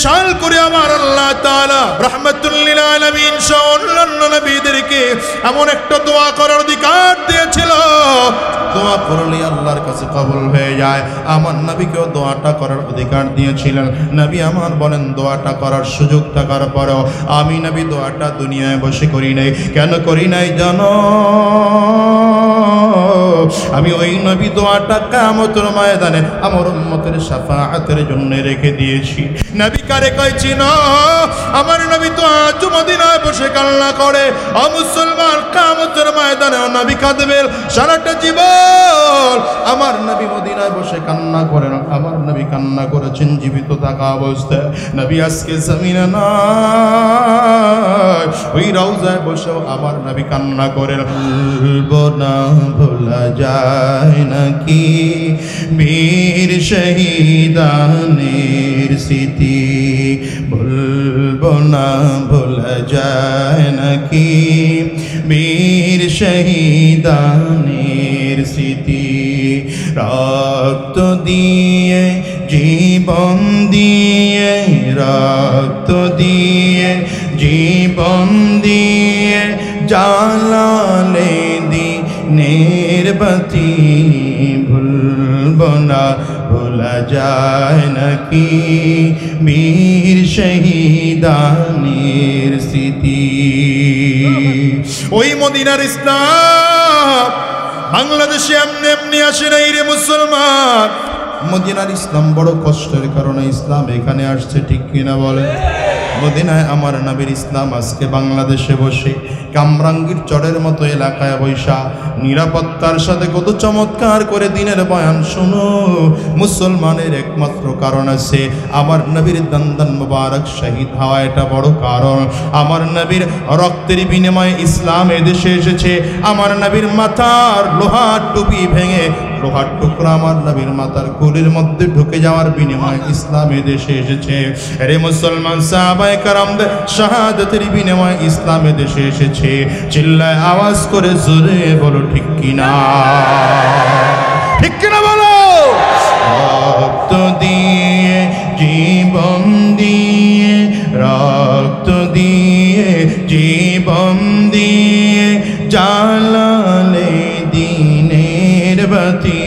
বিশাল করে আমার আল্লাহ তাআলা রাহমাতুল লিল আলামিন সহ অন্যান্য নবীদেরকে এমন একটা দোয়া করার অধিকার দিয়েছিল, দোয়া করলে আল্লাহর কাছে কবুল হয়ে যায়। আমার নবীকেও দোয়াটা করার অধিকার দিয়েছিলেন। নবী আমার বলেন, দোয়াটা করার সুযোগ থাকার পরেও আমি নবী দোয়াটা দুনিয়ায় বসে করি নাই। কেন করি নাই জানো? আমি ওই নবী দোয়াটা কিয়ামতের ময়দানে আমার উম্মতের শাফাআতের জন্য রেখে দিয়েছি। নবী কারে কইছি না, আমার নবী তো আজ মদিনায় বসে কান্না করে। ও মুসলমান, কিয়ামতের ময়দানে নবী কাঁদবেন সারাটা জীবন। আমার নবী মদিনায় বসে কান্না করেন, আমার নবী কান্না করেছেন জীবিত থাকা অবস্থায়। নবী আজকে জমিনে নাই, ওই রওজায় বসেও আমার নবী কান্না করেন। ভুলবো না, ভোলা যায় নাকি বীর শহীদানের স্মৃতি, ভুলবো না, ভোলা যায় নাকি বীর শহীদানের স্মৃতি। রক্ত দিয়ে জীবন দিয়ে, রক্ত দিয়ে জীবন দিয়ে জ্বালালে দিনের বাতি, ভুলবো না, ভোলা যায় নাকি বীর শহীদানের স্মৃতি। ওই মদিনার ইসলাম বাংলাদেশে এমনি এমনি আসে নাই রে মুসলমান। মদিনার ইসলাম বড় কষ্টের কারণে ইসলাম এখানে আসছে, ঠিক কিনা বলে? মদিনায় আমার নবীর ইসলাম আজকে বাংলাদেশে বসে কামরাঙ্গীর চরের মতো এলাকায় বৈশা নিরাপত্তার সাথে কত চমৎকার করে দিনের বয়ান শোনো। মুসলমানের একমাত্র কারণ আছে, আমার নবীর দান্দান মুবারক শহীদ হওয়া, এটা বড় কারণ। আমার নবীর রক্তের বিনিময়ে ইসলাম এদেশে এসেছে। আমার নবীর মাথার লোহার টুপি ভেঙে লোহার টুকরা আমার নবীর মাথার কুলির মধ্যে ঢুকে যাওয়ার বিনিময়ে ইসলাম এদেশে এসেছে। আরে মুসলমান, সাহাবায়ে কেরামদের শাহাদাতের বিনিময়ে ইসলাম এদেশে এসেছে। চিল্লায় আওয়াজ করে জোরে বলো ঠিক কিনা, ঠিক কিনা বলো। রক্ত দিয়ে জীবন দিয়ে, রক্ত দিয়ে জীবন দিয়ে জ্বালালে দিনের বাতি,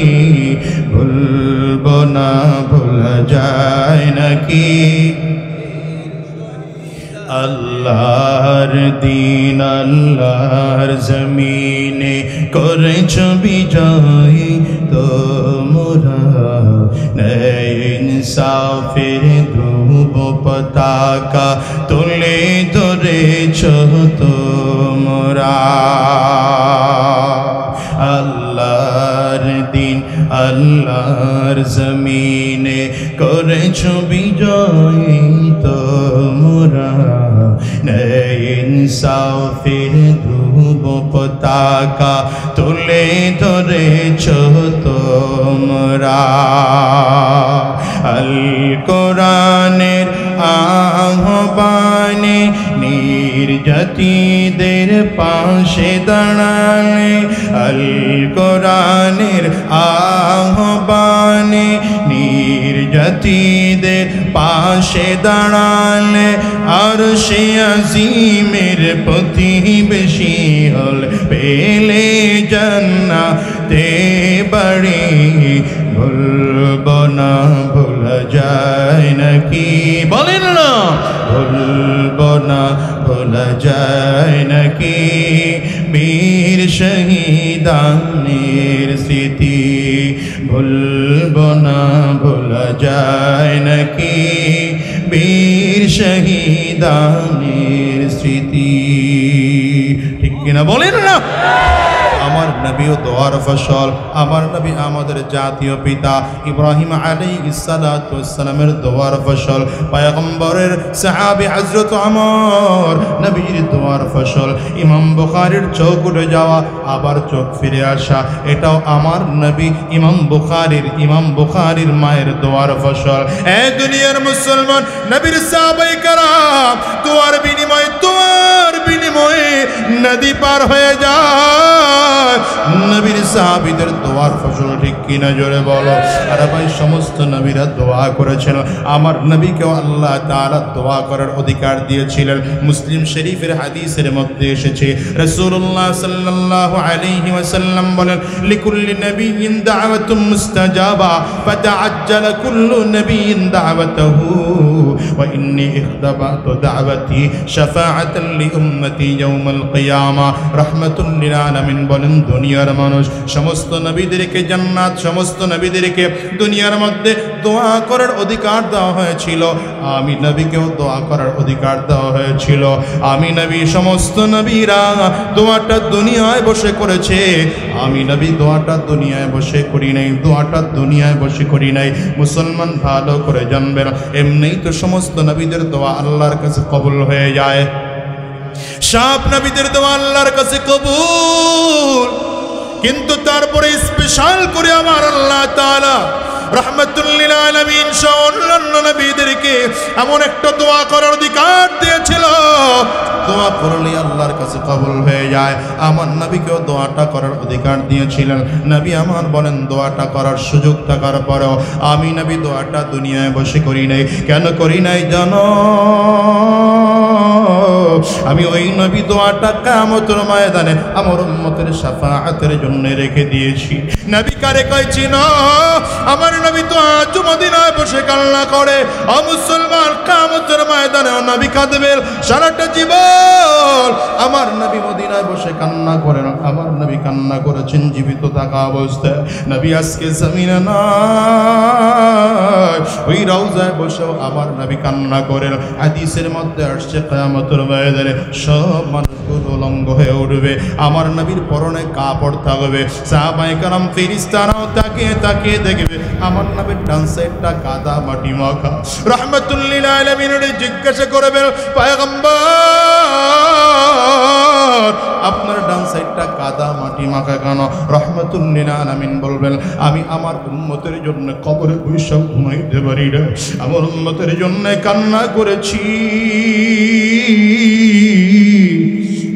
ভুলবো না, ভোলা যায় নাকি আল্লাহর দিন আল্লাহর জমিনে করেছ বিজয় তোমরা। ইনসাফের ধ্রুব পতাকা তুলে ধরেছ তোমরা। আল্লাহর দিন আল্লাহর জমিনে করেছ বিজয় তোমরা। ইনসাফের ধ্রুব পতাকা তুলে ধরেছ তোমরা। আল কোরআনের আহ্বানে নির্যাতিতদের পাশে দাঁড়ালে, আল কোরআনের আহ্বানে নির্যাতিতদের পাশে দাঁড়ালে, আরশে আজিমের প্রতিবেশী হল পেলে জান্নাতে বাড়ি। ভুলবো না, ভোলা যায় নাকি, বলেন না, ভুলবো না, ভোলা যায় নাকি বীর শহীদানের স্মৃতি। ভুলবো না, ভোলা যায় নাকি বীর শহীদানের স্মৃতি, ঠিক কিনা বলেন না। আমার নবীও দোয়ার ফসল। আমার নবী আমাদের জাতীয় পিতা ইব্রাহিম আলাইহিস সালাতু ওয়াস সালামের দোয়ার ফসল। পয়গম্বরের সাহাবী হযরত ওমর নবীর দোয়ার ফসল। ইমাম বুখারীর চোখ উঠে যাওয়া, আবার চোখ ফিরে আসা, এটাও আমার নবী ইমাম বুখারীর মায়ের দোয়ার ফসল। এই দুনিয়ার মুসলমান, নবীর সাহাবায়ে কেরাম দোয়ার বিনিময়ে নদী পার হয়ে যায়। নবীর সাহাবীদের দোয়ার ফসল, ঠিক কিনা জোরে বলো। আরে ভাই, সমস্ত নবীরা দোয়া করেছেন, আমার নবীকেও আল্লাহ তাআলা দোয়া করার অধিকার দিয়েছিলেন। মুসলিম শরীফের হাদিসের মধ্যে এসেছে, রাসূলুল্লাহ সাল্লাল্লাহু আলাইহি ওয়াসাল্লাম বলেন, লিকুল্লি নবিয়্যিন দাওয়াতুম মুস্তাজাবা ফাতাআজ্জালা কুল্লু নবিয়্যিন দাওয়াতাহু ওয়া ইন্নী ইখতাবাতু দাওয়াতি শাফাআতান লিউম্মতি ইয়াউমাল কিয়ামা রাহমাতুল লিল আলামিন। বলেন, দুনিয়ার মানুষ সমস্ত নবীদেরকে জান্নাত, সমস্ত নবীদেরকে দুনিয়ার মধ্যে দোয়া করার অধিকার দেওয়া হয়েছিল, আমি নবীকেও দোয়া করার অধিকার দেওয়া হয়েছিল। আমি নবী, সমস্ত নবীরা দোয়াটা দুনিয়ায় বসে করেছে, আমি নবী দোয়াটা দুনিয়ায় বসে করি নাই, দোয়াটা দুনিয়ায় বসে করি নাই। মুসলমান ভালো করে জানবেন, এমনিই তো সমস্ত নবীদের দোয়া আল্লাহর কাছে কবুল হয়ে যায়। সব নবীদের দোয়া আল্লাহর কাছে কবুল, কিন্তু তারপরে স্পেশাল করে আমার আল্লাহ তাআলা রাহমাতুল লিল আলামিন সহ অন্যান্য নবীদেরকে এমন একটা দোয়া করার অধিকার দিয়েছিল, দোয়া করলে আল্লাহর কাছে কবুল হয়ে যায়। আমার নবীকেও দোয়াটা করার অধিকার দিয়েছিলেন। নবী আমার বলেন, দোয়াটা করার সুযোগ থাকার পরেও আমি নবী দোয়াটা দুনিয়ায় বসে করি নাই। কেন করি নাই জানো? আমি ওই নবী দোয়াটা কিয়ামতের ময়দানে আমার উম্মতের শাফাআতের জন্য রেখে দিয়েছি। নবী কারে কইছি না, আমার নবী তো আজ মদিনায় বসে কান্না করে। ও মুসলমান, কিয়ামতের ময়দানে নবী কাঁদবেন সারাটা জীবন। আমার নবী মদিনায় বসে কান্না করেন, আমার নবী কান্না করেছেন জীবিত থাকা অবস্থায়। নবী আজকে জমিনে নাই, ওই রওজায় বসেও আমার নবী কান্না করেন। হাদিসের মধ্যে আসছে, কিয়ামতের ময়দানে সব মানুষগুলো উলঙ্গ হয়ে উঠবে, আমার নবীর পরনে কাপড় থাকবে। সাহাবায়ে কেরাম ফেরেশতারাও তাকিয়ে তাকিয়ে দেখবে আমার নবীর ডান সাইডটা কাদা মাটি মাখা। রাহমাতুল লিল আলামিনের জিজ্ঞাসা করবেন, পয়গম্বর আপনার ডান সাইডটা কাদা মাটি মাখা কেন? রাহমাতুল লিল আলামিন বলবেন, আমি আমার উম্মতের জন্য কবরে বসে ঘুমাইতে পারি না, আমার উম্মতের জন্য কান্না করেছি।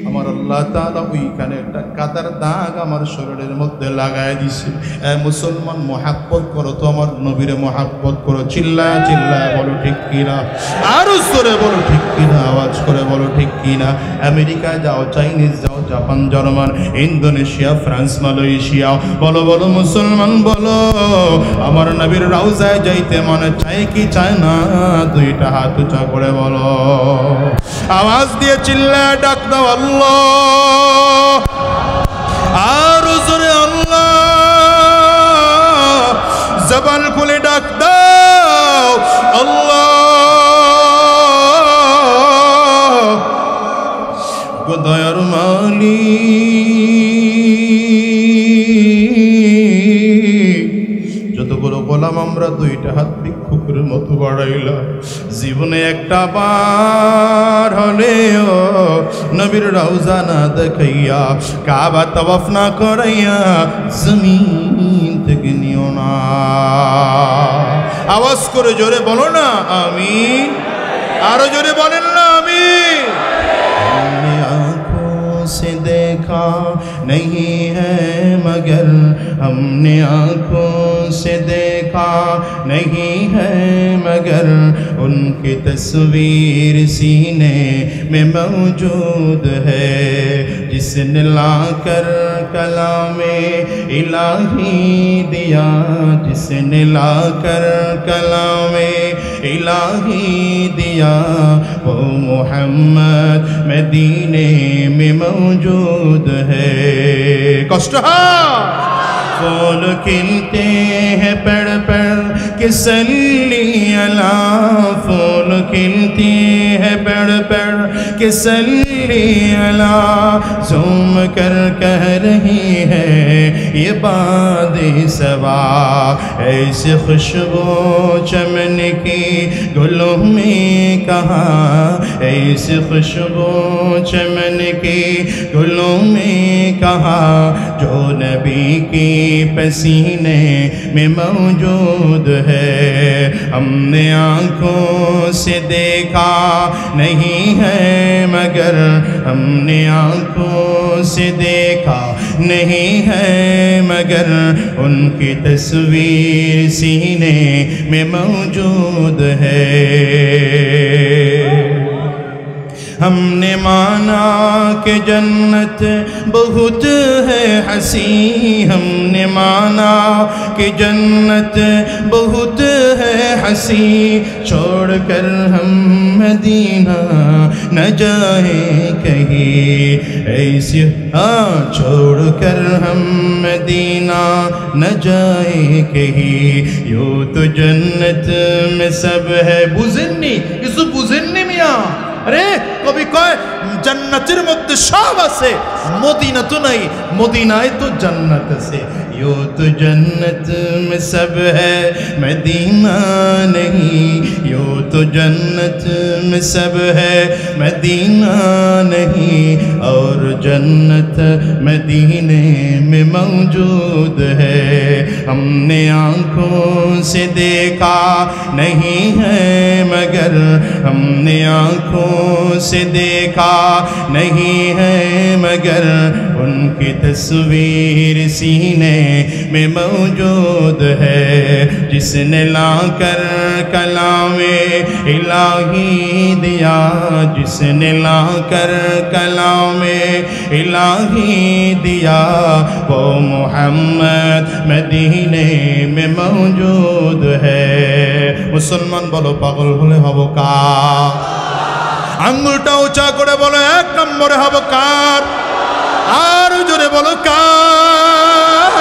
আমার আল্লাহ তাআলা ওইখানে একটা কাদার দাগ আমার শরীরের মধ্যে লাগায় দিছে। মুসলমান, মহাব্বত করো তো আমার নবীরে, মহাব্বত করো। চিল্লায় চিল্লায় বলো ঠিক কিনা, আরো জোরে বলো ঠিক কিনা, আওয়াজ করে বলো ঠিক কিনা। আমেরিকায় যাও, চাইনিজ যাও, Japan, German, Indonesia, France, Malaysia, বলো বলো মুসলমান বলো, আমার নবীর রওজায় যাইতে মনে চায় কি চায় না? দুইটা হাত উঁচা করে বলো, আওয়াজ দিয়ে চিল্লায় ডাক দাও আল্লাহ, আর জোরে আল্লাহ, জবান খুলে ডাক দাও আল্লাহ। দয়ার মালিক, যতগুলো গোলাম আমরা দুইটা হাত ভিক্ষুকের মতো বাড়াইলাম, জীবনে একটা বার হলেও নবীর রওজা না দেখাইয়া, কাবা তওয়াফ না করাইয়া জমিন থেকে নিও না। আওয়াজ করে জোরে বলো না আমিন, আরো জোরে বলেন না আমিন। से देखा नहीं है मगर हमने आँखों से देखा नहीं है मगर उनकी तस्वीर सीने में मौजूद है, जिसने लाकर कलामे इलाही दिया, जिसने लाकर कलामे इलाही दिया, वो मोहम्मद मदीने में मौजूद है। कष्ट फूल खिलते हैं पेड़ पर के सल्ली अला, फूल खिलते हैं पेड़ पर के सल्ली अला, झूम कर कह रही है ये बादे सबा, ऐसे खुशबू चमन की गुलों में कहाँ, ऐसे खुशबू चमन की गुलों में कहाँ, जो नबी की पसीने में मौजूद है। हमने आँखों से देखा नहीं है मगर हमने आँखों से देखा नहीं है, मगर उनकी तस्वीर सीने में मौजूद है। हमने माना कि जन्नत बहुत है हसी, हमने माना कि जन्नत बहुत है हसी, छोड़कर हम मदीना न जाए कहीं ऐसी, हाँ छोड़कर हम मदीना न जाए कहीं, यूँ तो जन्नत में सब है। बुझेनনি কিছু বুঝেননি মিয়া? अरे कभी कहे जन्नतेर मध्य सब आछे, मदीना तो नहीं, मदीनाय तो जन्नत आछे। यो तो जन्नत में सब है, मदीना नहीं, यो तो जन्नत में सब है, मदीना नहीं, और जन्नत मदीने में मौजूद है। हमने आँखों से देखा नहीं है, मगर हमने आँखों से देखा नहीं है, मगर उनकी तस्वीर सीने में मौजूद है। जिसने लाकर कलामे इलाही दिया, जिसने लाकर कलामे इलाही दिया, वो मोहम्मद मदीने में मौजूद है। मुसलमान बोलो पागल होले हबो का? আঙ্গুলটা উঁচা করে বলো এক নম্বরে হব কার? আর জোরে বলো কার?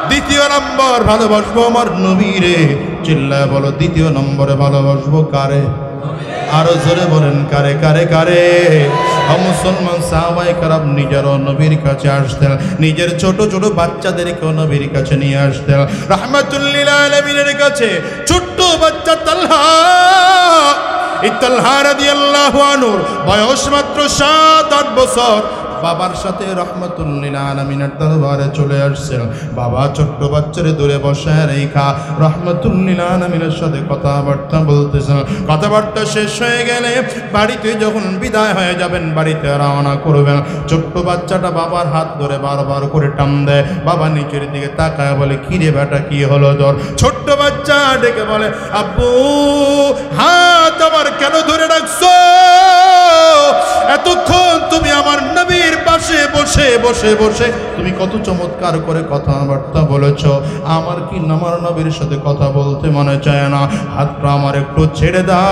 দ্বিতীয় নম্বর ভালোবাসবো আমার নবীরে, চিল্লায় বলো দ্বিতীয় নম্বরে ভালোবাসবো কারে? আরো জোরে বলেন কারে কারে কারে? মুসলমান সাহাবায়ে কেরাম নিজেরও নবীর কাছে আসতেন, নিজের ছোট ছোট বাচ্চাদেরকেও নবীর কাছে নিয়ে আসতেন। রাহমাতুল লিল আলামিনের কাছে ছোট্ট বাচ্চা তালহা, এই তালহা রাদিয়াল্লাহু আনহুর বয়স মাত্র 7-8 বছর, বাবার সাথে রাহমাতুল লিল আলামিনের দরবারে চলে আসছেন। বাবা ছোট্ট বাচ্চারে দূরে বসায় রেখা রাহমাতুল লিল আলামিনের সাথে কথাবার্তা বলতেছেন। কথাবার্তা শেষ হয়ে গেলে বাড়িতে যখন বিদায় হয়ে যাবেন, বাড়িতে রওনা করবেন, ছোট্ট বাচ্চাটা বাবার হাত ধরে বারবার করে টান দেয়। বাবা নিচের দিকে তাকায় বলে, কি রে বেটা কি হলো তোর? ছোট্ট বাচ্চা ডেকে বলে, আব্বু হাত আমার কেন ধরে রাখছো? এতক্ষণ তুমি আমার নবীর পাশে বসে বসে বসে তুমি কত চমৎকার করে কথাবার্তা বলেছো, আমার কি আমার নবীর সাথে কথা বলতে মনে চায় না? হাতটা আমার একটু ছেড়ে দাও,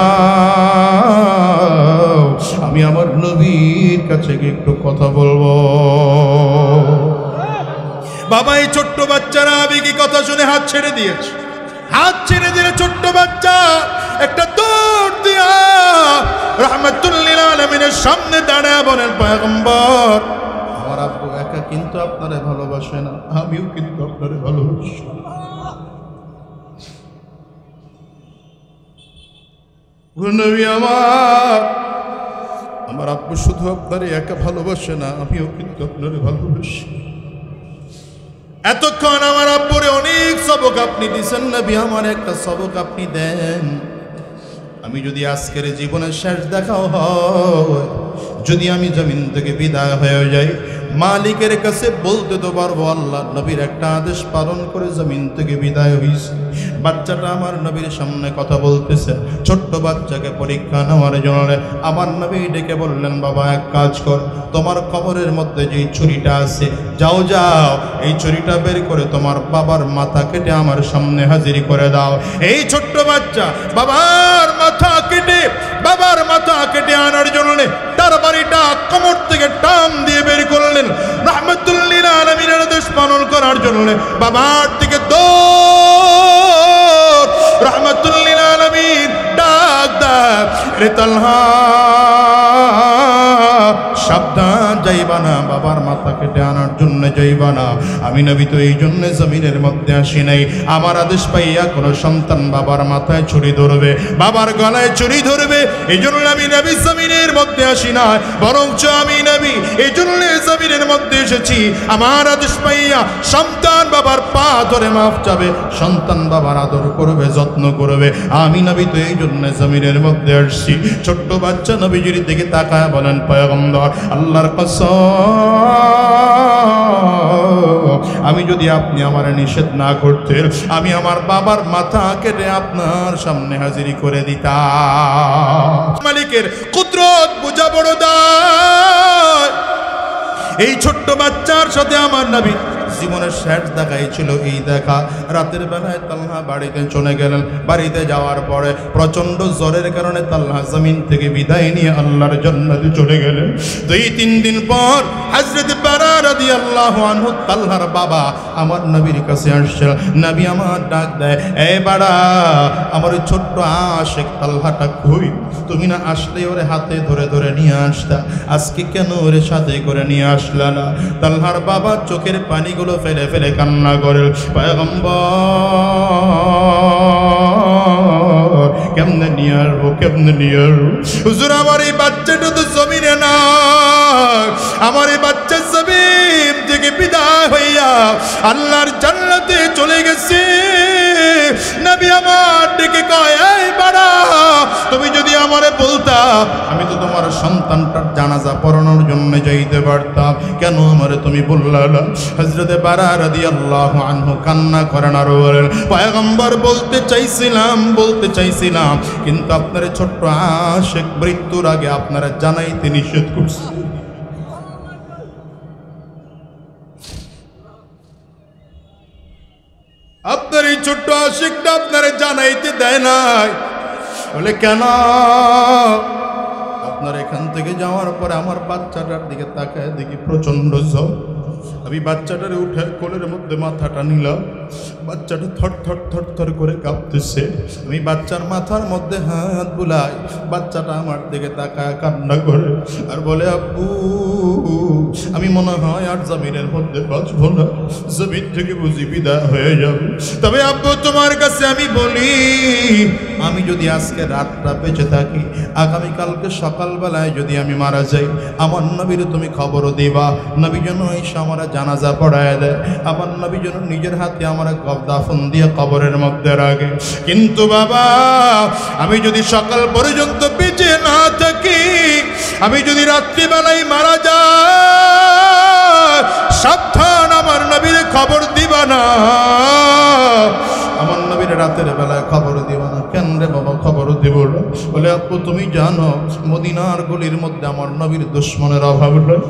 আমি আমার নবীর কাছে গিয়ে একটু কথা বলবো। বাবা এই ছোট্ট বাচ্চারা আবেগী কথা শুনে হাত ছেড়ে দিয়েছে। হাত ছেড়ে দিলে ছোট্ট বাচ্চা একটা দৌড় দিয়া রাহমাতুল লিল আলামিনের সামনে দাঁড়ায় বলেন, পয়গম্বর আমার আব্বু একা কিন্তু আপনারে ভালোবাসে না, আমিও কিন্তু আপনারে ভালোবাসি। নবী আমার আব্বু শুধু আপনারে একা ভালোবাসে না, আমিও কিন্তু আপনারে ভালোবাসি। এতক্ষণ আমার আব্বুরে অনেক সবক আপনি দিয়েছেন, নবী আমার একটা সবক আপনি দেন। আমি যদি আজকের জীবনের শেষ দেখাও হয়, যদি আমি জমিন থেকে বিদায় হয়ে যাই, মালিকের কাছে বলতে তো পারবো আল্লাহ নবীর একটা আদেশ পালন করে জমিন থেকে বিদায় হইছে। বাচ্চাটা আমার নবীর সামনে কথা বলতেছে। ছোট্ট বাচ্চাকে পরীক্ষা নেওয়ার জন্য আমার নবী ডেকে বললেন, বাবা এক কাজ কর, তোমার কবরের মধ্যে যে ছুরিটা আছে, যাও যাও এই ছুরিটা বের করে তোমার বাবার মাথা কেটে আমার সামনে হাজির করে দাও। এই ছোট্ট বাচ্চা বাবার মাথা কেটে আনার জন্য তার বাড়িটা কোমর থেকে টান দিয়ে বের করলেন। রাহমাতুল লিল আলামিনের আদেশ পালন করার জন্য বাবার দিকে দৌড়। রাহমাতুল লিল আলামিন ডাক দেয়, রে তালহা সাবধান যাইবা না, বাবার মাথা কেটে আনার জন্য যাইবা না। আমি নবী তো এই জন্য জমিনের মধ্যে আসি নাই আমার আদেশ পাইয়া কোনো সন্তান বাবার মাথায় ছুরি ধরবে, বাবার গলায় ছুরি ধরবে এই জন্য আমি নবী জমিনের মধ্যে আসি না, বরঞ্চ আমি নবী এই জন্য জমিনের মধ্যে এসেছি আমার আদেশ পাইয়া সন্তান বাবার পা ধরে মাফ চাবে, সন্তান বাবার আদর করবে, যত্ন করবে। আমি নবী তো এই জন্য জমিনের মধ্যে আসছি। ছোট্ট বাচ্চা নবীজির দিকে তাকায় বলেন, পয়গম্বর আল্লাহর কসম, আমি যদি আপনি আমার নিষেধ না করতেন আমি আমার বাবার মাথা কেটে আপনার সামনে হাজিরি করে দিতাম। মালিকের কুদরত বুঝা বড় দায়। এই ছোট্ট বাচ্চার সাথে আমার নবী জীবনের শেষ দেখাই ছিল এই দেখা। রাতের বেলায় তালহা বাড়িতে চলে গেলেন। বাড়িতে যাওয়ার পরে প্রচন্ড জ্বরের কারণে তালহা জমিন থেকে বিদায় নিয়ে আল্লাহর জান্নাতে চলে গেলেন। 2-3 দিন পর হযরত বারা রাদিয়াল্লাহু আনহু তালহার বাবা আমার নবীর কাছে আসছেন। নবী আমার ডাক দেয়, এই বাড়া, আমার ওই ছোট্ট আশিক তালহাটা কই? তুমি না আসলে ওরে হাতে ধরে ধরে নিয়ে আসতা, আজকে কেন ওরে সাথে করে নিয়ে আসলা না? তালহার বাবা চোখের পানিগুলো ফেলে ফেলে কান্না করেন, পয়গম্বর কেমনে নিয়ে আসবো, কেমনে নিয়ে আসবো? হুজুর আমার এই বাচ্চাটা তো জমিনে না, আমার এই বাচ্চা জমিন থেকে বিদায় হইয়া আল্লাহর জান্নাতে চলে গেছে। নবী আমার ডেকে কয়, এই বাড়া, তুমি যদি আমারে বলতা আমি তো তোমার সন্তানটার জানাজা পড়ানোর জন্য যাইতে পারতাম, কেন আমারে তুমি বললা না? হযরত বারা রাদিয়াল্লাহু আনহু কান্না করেন আর বলেন, পয়গম্বর বলতে চাইছিলাম কিন্তু আপনার ছোট্ট আশিক মৃত্যুর আগে আপনারা জানাইতে নিষেধ করছে। আপনার এই ছোট্ট আশিকটা আপনারা জানাইতে দেয় নাই। বলে কেন? আপনার এখান থেকে যাওয়ার পরে আমার বাচ্চাটার দিকে তাকায় দেখি প্রচন্ড জ্বর। আমি বাচ্চাটারে উঠে কোলের মধ্যে মাথাটা নিলাম, বাচ্চাটা থর থর থর থর করে কাঁপতেছে। আমি বাচ্চার মাথার মধ্যে হাত বুলাই, বাচ্চাটা আমার দিকে তাকায় কান্না করে আর বলে, আব্বু আমি মনে হয় আর জমিনের মধ্যে বাঁচবো না, জমিন থেকে বুঝি বিদায় হয়ে যাবে। তবে আব্বু তোমার কাছে আমি বলি, আমি যদি আজকে রাতটা বেঁচে থাকি, আগামীকালকে সকালবেলায় যদি আমি মারা যাই, আমার নবীর তুমি খবরও দিবা। নবী যেন এসে আমার জানাজা পড়ায় দেয়, আমার নবী যেন নিজের হাতে আমার দাফন দিয়ে কবরের মধ্যে রাখে। কিন্তু বাবা, আমি যদি সকাল পর্যন্ত বেঁচে না থাকি, আমি যদি রাত্রিবেলায় মারা যাই, সাবধান আমার নবীর খবর দিবা না, আমার নবীর রাতের বেলায় খবর দিব না। কেন রে বাবা খবর দিব না? বলে, আপু তুমি জানো মদিনার গলির মধ্যে আমার নবীর দুশ্মনের অভাব নয়,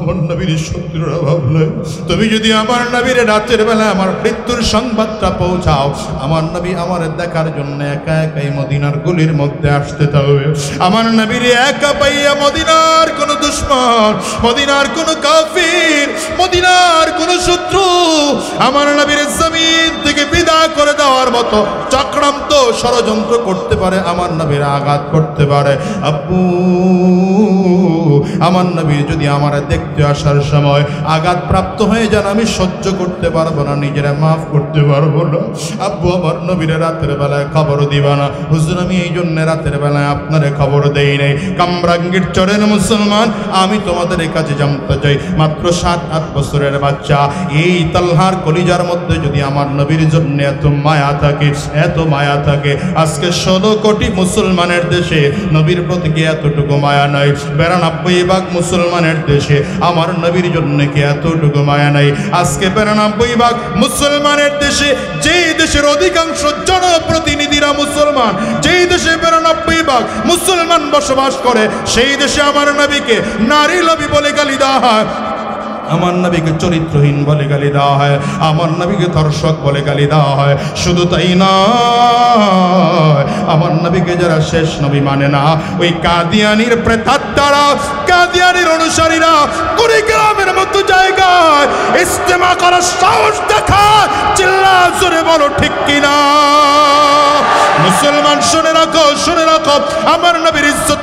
আমার নবীর শত্রুর অভাব নয়। তুমি যদি আমার নবীর রাতের বেলায় আমার মৃত্যুর সংবাদটা পৌঁছাও, আমার নবী আমার দেখার জন্য একা একাই মদিনার গলির মধ্যে আসতে থাকবে। আমার নবীর একা পাইয়া মদিনার কোনো দুশ্মন, মদিনার কোনো কাফির, মদিনার কোনো শত্রু আমার নবীর জমিন থেকে বিদায় করে দেওয়ার মতো চক্রান্ত ষড়যন্ত্র করতে পারে, আমার নবীর আঘাত করতে পারে। আব্বু আমার নবী যদি আমার দেখতে আসার সময় আঘাত প্রাপ্ত হয়ে যান, আমি সহ্য করতে পারবো না, নিজেরা মাফ করতে পারবো না। আব্বু আমার নবীর রাতের বেলায় খবর দিবা না। হুজুর আমি এই জন্য রাতের বেলায় আপনারে খবর দেই নাই। কামরাঙ্গীর চরের মুসলমান, আমি তোমাদের কাছে জানতে চাই, মাত্র 7-8 বছরের বাচ্চা এই তালহার কলিজার মধ্যে যদি আমার নবীর জন্য এত মায়া থাকে, এত মায়া থাকে, আজকে 16 কোটি মুসলমানের দেশে নবীর প্রতি কি এতটুকু মায়া নাই? 92 ভাগ মুসলমানের দেশে আমার নবীর জন্য কি এতটুকু মায়া নাই? আজকে 92 ভাগ মুসলমানের দেশে, যেই দেশের অধিকাংশ জনপ্রতিনিধিরা মুসলমান, যেই দেশে 92 ভাগ মুসলমান বসবাস করে, সেই দেশে আমার নবীকে নারী নবী বলে গালি দেওয়া হয়, আমার নবীকে চরিত্রহীন বলে গালি দেওয়া হয়, আমার নবীকে ধর্ষক বলে গালি দেওয়া হয়। শুধু তাই নয়, আমার নবীকে যারা শেষ নবী মানে না, ওই কাদিয়ানির প্রেতাত্মারা, কাদিয়ানির অনুসারীরা কুড়িগ্রামের মতো জায়গায় ইজতেমা করার সাহস দেখায়। চিল্লা জোরে বলো ঠিক কিনা? মুসলমান শুনে রাখো, শুনে রাখো, আমার নবীর ইজ্জত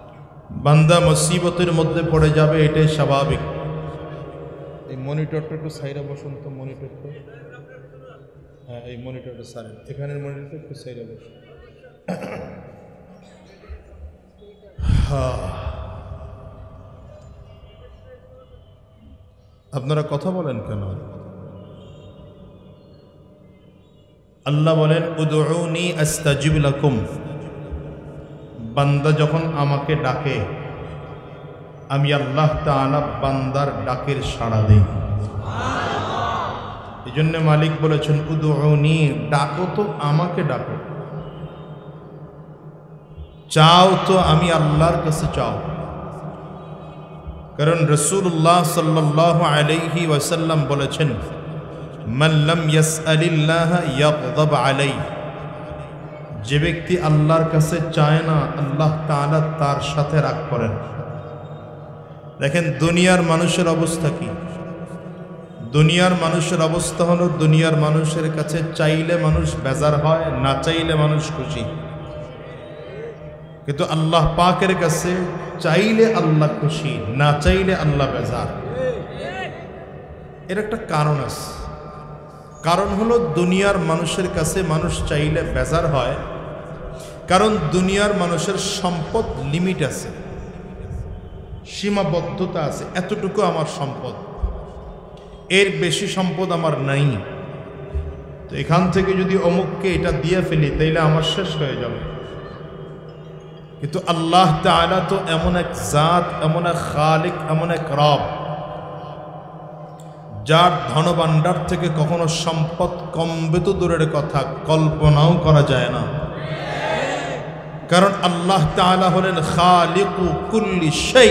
বান্দা মুসিবতের মধ্যে পড়ে যাবে, এটাই স্বাভাবিক। এই মনিটরটা একটু সাইডে বসুন তো, মনিটরটা, হ্যাঁ এই মনিটরটা সারেন, এখানের মনিটরটা একটু সাইডে বসুন। আপনারা কথা বলেন কেন? আল্লাহ বলেন উদউনি আস্তাজিব লাকুম, বান্দা যখন আমাকে ডাকে আমি আল্লাহ তাআলা বান্দার ডাকের সাড়া দেই। এই জন্য মালিক বলেছেন উদউনি, ডাকো তো আমাকে ডাকো, চাও তো আমি আল্লাহর কাছে চাও। কারণ রাসূলুল্লাহ সাল্লাল্লাহু আলাইহি ওয়াসাল্লাম বলেছেন মান লাম ইয়াসআলিল্লাহ ইয়াগদাব আলাইহি, যে ব্যক্তি আল্লাহর কাছে চায় না আল্লাহ তাআলা তার সাথে রাগ করেন। দেখেন দুনিয়ার মানুষের অবস্থা কি? দুনিয়ার মানুষের অবস্থা হলো, দুনিয়ার মানুষের কাছে চাইলে মানুষ বেজার হয়, না চাইলে মানুষ খুশি। কিন্তু আল্লাহ পাকের কাছে চাইলে আল্লাহ খুশি, না চাইলে আল্লাহ বেজার। এর একটা কারণ আছে। কারণ হলো দুনিয়ার মানুষের কাছে মানুষ চাইলে বেজার হয়, কারণ দুনিয়ার মানুষের সম্পদ লিমিট আছে, সীমাবদ্ধতা আছে। এতটুকু আমার সম্পদ, এর বেশি সম্পদ আমার নাই। তো এখান থেকে যদি অমুককে এটা দিয়ে ফেলি তাইলে আমার শেষ হয়ে যাবে। কিন্তু আল্লাহ তাআলা তো এমন এক জাত, এমন এক খালিক, এমন এক রব, যার ধনভাণ্ডার থেকে কখনো সম্পদ কমবে তো দূরের কথা, কল্পনাও করা যায় না। কারণ আল্লাহ তাআলা হলেন খালিকু কুল্লি শাই,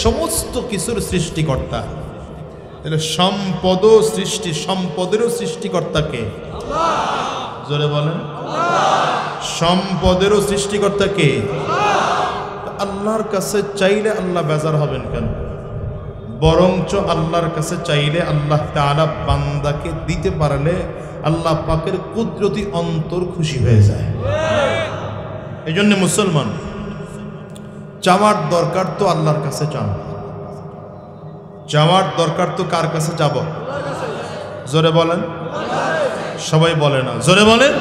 সমস্ত কিছুর সৃষ্টিকর্তা। তাহলে সম্পদও সৃষ্টি, সম্পদেরও সৃষ্টিকর্তা কে? আল্লাহ। জোরে বলেন আল্লাহ। সম্পদেরও সৃষ্টিকর্তা কে? আল্লাহ। আল্লাহর কাছে চাইলে আল্লাহ বেজার হবেন কেন? বরঞ্চ আল্লাহর কাছে চাইলে আল্লাহ তাআলা বান্দাকে দিতে পারলে আল্লাহ পাকের কুদরতি অন্তর খুশি হয়ে যায়। এই জন্য মুসলমান চাওয়ার দরকার তো আল্লাহর কাছে চান। চাওয়ার দরকার তো কার কাছে যাব? জোরে বলেন, সবাই বলে না, জোরে বলেন।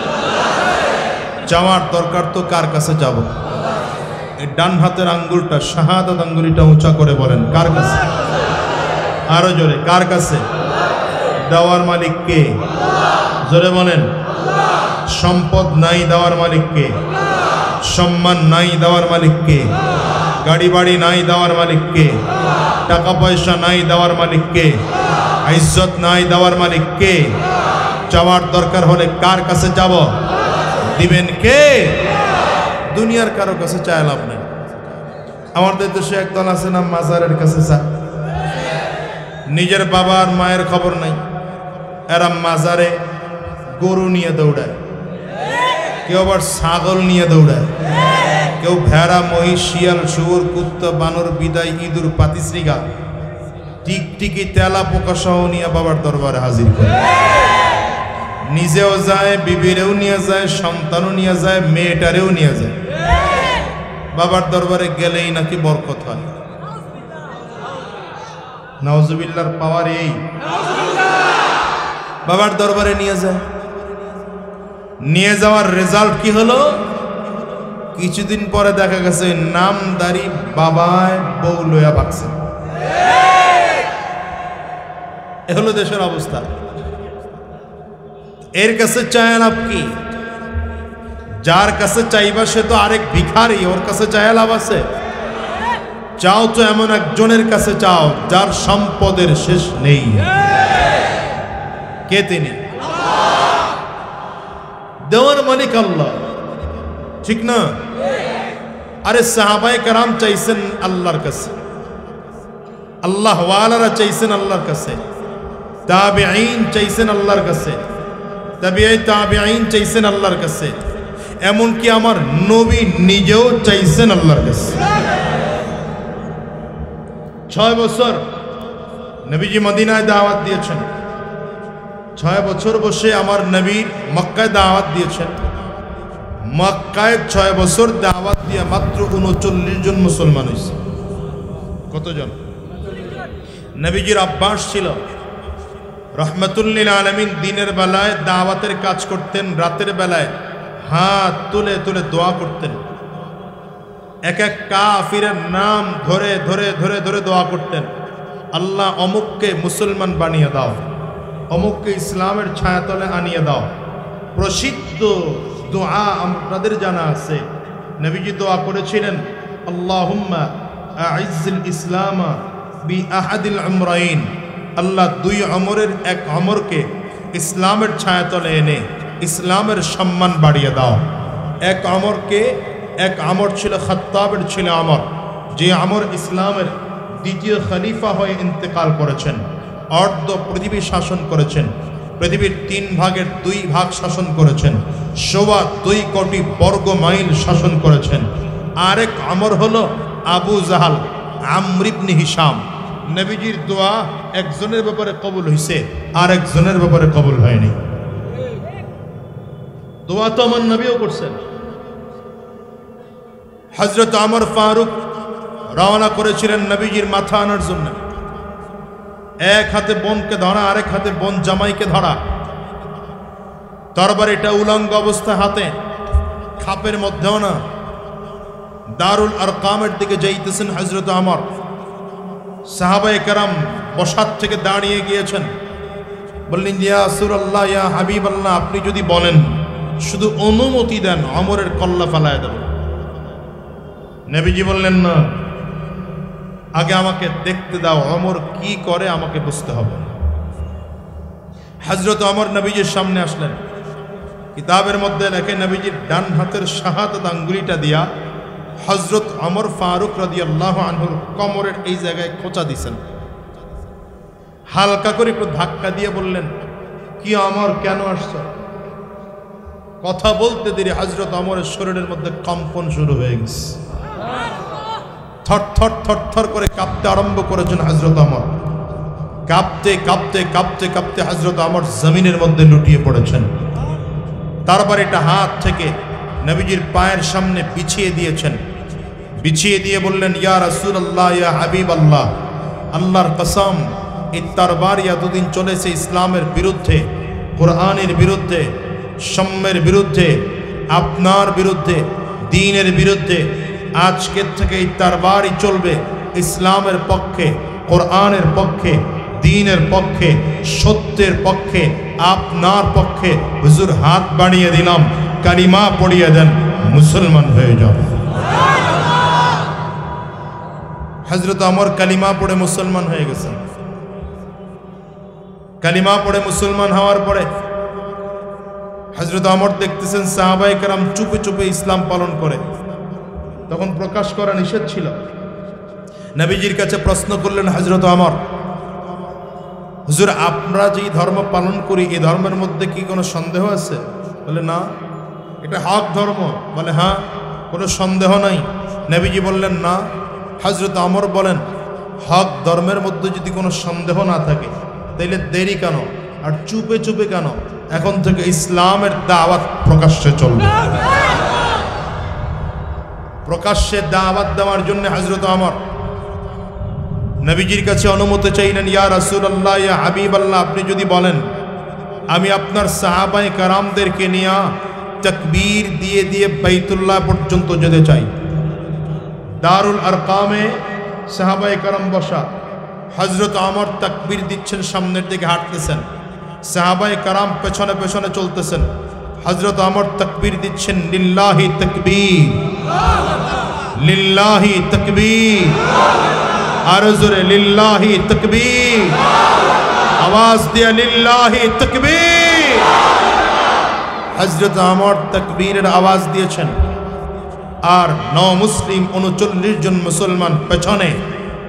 চাওয়ার দরকার তো কার কাছে যাব? এই ডান হাতের আঙ্গুলটা, শাহাদাত আঙ্গুলিটা উঁচা করে বলেন কার কাছে? আরো জোরে, কার কাছে? দেওয়ার মালিক কে? জোরে বলেন। সম্পদ নাই দেওয়ার মালিক কে? সম্মান নাই দেওয়ার মালিক কে? গাড়ি বাড়ি নাই দেওয়ার মালিক কে? টাকা পয়সা নাই দেওয়ার মালিক কে? ইজ্জত নাই দেওয়ার মালিক কে? চাওয়ার দরকার হলে কার কাছে যাব? দিবেন কে? দুনিয়ার কারো কাছে চায় লাভ নেই। আমাদের দেশে একদল আছে না, মাজারের কাছে চায়। নিজের বাবা আর মায়ের খবর নাই, এরা মাজারে গরু নিয়ে দৌড়ায়, কেউ আবার ছাগল নিয়ে দৌড়ায়, কেউ ভেড়া, মহিষ, শিয়াল, শুয়োর, কুত্তা, বানর, বিদায়, ইঁদুর, পাতিশ্রীগা, টিকটিকি, তেলা পোকা সহ নিয়ে বাবার দরবারে হাজির করে। নিজেও যায়, বিবিরেও নিয়ে যায়, সন্তানও নিয়ে যায়, মেয়েটারেও নিয়ে যায়। বাবার দরবারে গেলেই নাকি বরকত হয়। নাউজুবিল্লাহর পাওয়ার এই। বাবার দরবারে নিয়ে যায়, নিয়ে যাওয়ার রেজাল্ট কি হলো? কিছুদিন পরে দেখা গেছে নামদারি বাবায় বউ লইয়া বাঁচছে। এ হলো দেশের অবস্থা। এর কাছে চায় লাভ কি? যার কাছে চাইবা সে তো আরেক ভিখারি, ওর কাছে চায় লাভ আছে? চাও তো এমন একজনের কাছে চাও যার সম্পদের শেষ নেই। কে তিনি? দেওয়ার মালিক আল্লাহ, ঠিক না? আরে সাহাবায়ে কেরাম চাইছেন আল্লাহর কাছে, আল্লাহ ওয়ালারা চাইছেন আল্লাহর কাছে, তাবিঈন চাইছেন আল্লাহর কাছে, তাবিঈ তাবিঈন চাইছেন আল্লাহর কাছে, এমনকি আমার নবী নিজেও চাইছেন আল্লাহর কাছে। 6 বছর নবীজি মদিনায় দাওয়াত দিয়েছেন। 6 বছর বসে আমার নবী মক্কায় দাওয়াত দিয়েছেন। মক্কায় 6 বছর দাওয়াত দিয়া মাত্র 39 জন মুসলমান হয়েছে। কতজন? নবীজির অভ্যাস ছিল রহমাতুল লিল আলামিন দিনের বেলায় দাওয়াতের কাজ করতেন, রাতের বেলায় হাত তুলে তুলে দোয়া করতেন। এক এক কাফিরের নাম ধরে ধরে ধরে ধরে দোয়া করতেন, আল্লাহ অমুককে মুসলমান বানিয়ে দাও, অমুককে ইসলামের ছায়াতলে আনিয়ে দাও। প্রসিদ্ধ দোয়া আমাদের জানা আছে, নবীজি দোয়া করেছিলেন, আল্লাহুম্মা আইজ্জিল ইসলামা বি আহাদিল আমরাইন, আল্লাহ 2 আমরের এক আমরকে ইসলামের ছায়াতলে এনে ইসলামের সম্মান বাড়িয়ে দাও। এক আমর ছিল খাত্তাবের ছিল আমর, যে আমর ইসলামের 2য় খলিফা হয়ে ইন্তেকাল করেছেন, অর্ধ পৃথিবী শাসন করেছেন, পৃথিবীর 3 ভাগের 2 ভাগ শাসন করেছেন, 2.25 কোটি বর্গ মাইল শাসন করেছেন। আরেক আমর হলো আবু জাহাল, আমর ইবনে হিশাম। নবীজির দোয়া একজনের ব্যাপারে কবুল হয়েছে, আর একজনের ব্যাপারে কবুল হয়নি। দোয়া তো আমার নবীও করছেন। হযরত ওমর ফারুক রওনা করেছিলেন নবীজির মাথা আনার জন্য। এক হাতে বোনকে ধরা, আরেক হাতে বোন জামাইকে ধরা, তরবারিটা উলঙ্গ অবস্থা হাতে, খাপের মধ্যেও না। দারুল আরকামের দিকে যাইতেছেন হযরত ওমর। সাহাবায়ে কেরাম বসার থেকে দাঁড়িয়ে গিয়েছেন, বললেন, ইয়া রাসূলুল্লাহ, ইয়া হাবিবাল্লাহ, আপনি যদি বলেন, শুধু অনুমতি দেন, ওমরের কল্লা ফালায় দেব। নবীজি বললেন, না, আগে আমাকে দেখতে দাও, ওমর কি করে আমাকে বুঝতে হবে। হযরত ওমর নবীজির সামনে আসলেন। কিতাবের মধ্যে লেখে, নবীজির ডান হাতের শাহাদাত আঙ্গুলিটা দিয়া হযরত ওমর ফারুক রাদিয়াল্লাহু আনহুর কোমরের এই জায়গায় খোঁচা দিয়েছেন। হালকা করে একটু ধাক্কা দিয়ে বললেন, কি ওমর, কেন আসছ? কথা বলতে দেরি হযরত ওমরের শরীরের মধ্যে কম্পন শুরু হয়ে গেছে। থর থর থর থর করে কাঁপতে আরম্ভ করেছেন হযরত ওমর। কাঁপতে কাঁপতে কাঁপতে কাঁপতে হযরত ওমর জমিনের মধ্যে লুটিয়ে পড়েছেন। তারপর এটা হাত থেকে নবীজির পায়ের সামনে বিছিয়ে দিয়েছেন। বিছিয়ে দিয়ে বললেন, ইয়া রাসূলুল্লাহ, ইয়া হাবিবাল্লাহ, আল্লাহর কসম, এই তরবারি এতদিন চলেছে ইসলামের বিরুদ্ধে, কোরআনের বিরুদ্ধে, সাম্যের বিরুদ্ধে, আপনার বিরুদ্ধে, দ্বীনের বিরুদ্ধে। আজকের থেকে এই তরবারি চলবে ইসলামের পক্ষে, কোরআনের পক্ষে, দ্বীনের পক্ষে, সত্যের পক্ষে, আপনার পক্ষে। হুজুর হাত বাড়িয়ে দিলাম, কালিমা পড়িয়ে দেন, মুসলমান হয়ে যাও। হযরত ওমর কালিমা পড়ে মুসলমান হয়ে গেছেন। কালিমা পড়ে মুসলমান হওয়ার পরে হযরত ওমর দেখতেছেন সাহাবায়ে কেরাম চুপে চুপে ইসলাম পালন করে। তখন প্রকাশ করা নিষেধ ছিল। নবীজির কাছে প্রশ্ন করলেন হযরত ওমর, হুজুর, আমরা যেই ধর্ম পালন করি, এই ধর্মের মধ্যে কি কোনো সন্দেহ আছে? বলে, না, এটা হক ধর্ম। বলে, হ্যাঁ, কোনো সন্দেহ নাই। নবীজি বললেন, না। হযরত ওমর বলেন, হক ধর্মের মধ্যে যদি কোনো সন্দেহ না থাকে, তাইলে দেরি কেন আর চুপে চুপে কেন? এখন থেকে ইসলামের দাওয়াত প্রকাশ্যে চলবে। প্রকাশ্যে দাওয়াত দেওয়ার জন্য হযরত ওমর নবীজির কাছে অনুমতি চাইলেন, ইয়া রাসূলুল্লাহ, ইয়া হাবিবাল্লাহ, আপনি যদি বলেন, আমি আপনার সাহাবায়ে কেরামদেরকে নিয়ে তাকবীর দিয়ে দিয়ে বাইতুল্লাহ পর্যন্ত যেতে চাই। দারুল আরকামে সাহাবায়ে কেরাম বসা, হযরত ওমর তাকবীর দিচ্ছেন, সামনের দিকে হাঁটতেছেন, সাহাবায়ে কেরাম পেছনে পেছনে চলতেছেন। হযরত ওমর তাকবীর দিচ্ছেন, লিল্লাহি তাকবীর, লিল্লাহি তাকবীর, আরো জোরে লিল্লাহি তাকবীর, আওয়াজ দিয়া লিল্লাহি তাকবীর। হযরত ওমর তাকবীরের আওয়াজ দিয়েছেন, আর মুসলিম 39 জন মুসলমান পেছনে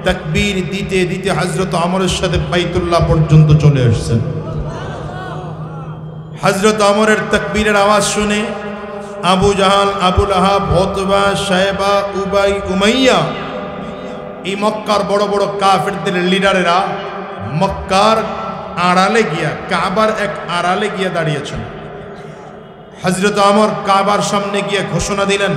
তাকবীর দিতে দিতে হযরত ওমরের সাথে বাইতুল্লাহ পর্যন্ত চলে আসছেন। হযরত ওমরের তাকবীরের আওয়াজ শুনে আবু জাহাল, আবু লাহাব, উতবা, শায়বা, উবাই, উমাইয়া, এই মক্কার বড় বড় কাফেরদের লিডারেরা মক্কার আড়ালে গিয়া, কাবার এক আড়ালে গিয়া দাঁড়িয়েছেন। হযরত ওমর কাবার সামনে গিয়ে ঘোষণা দিলেন,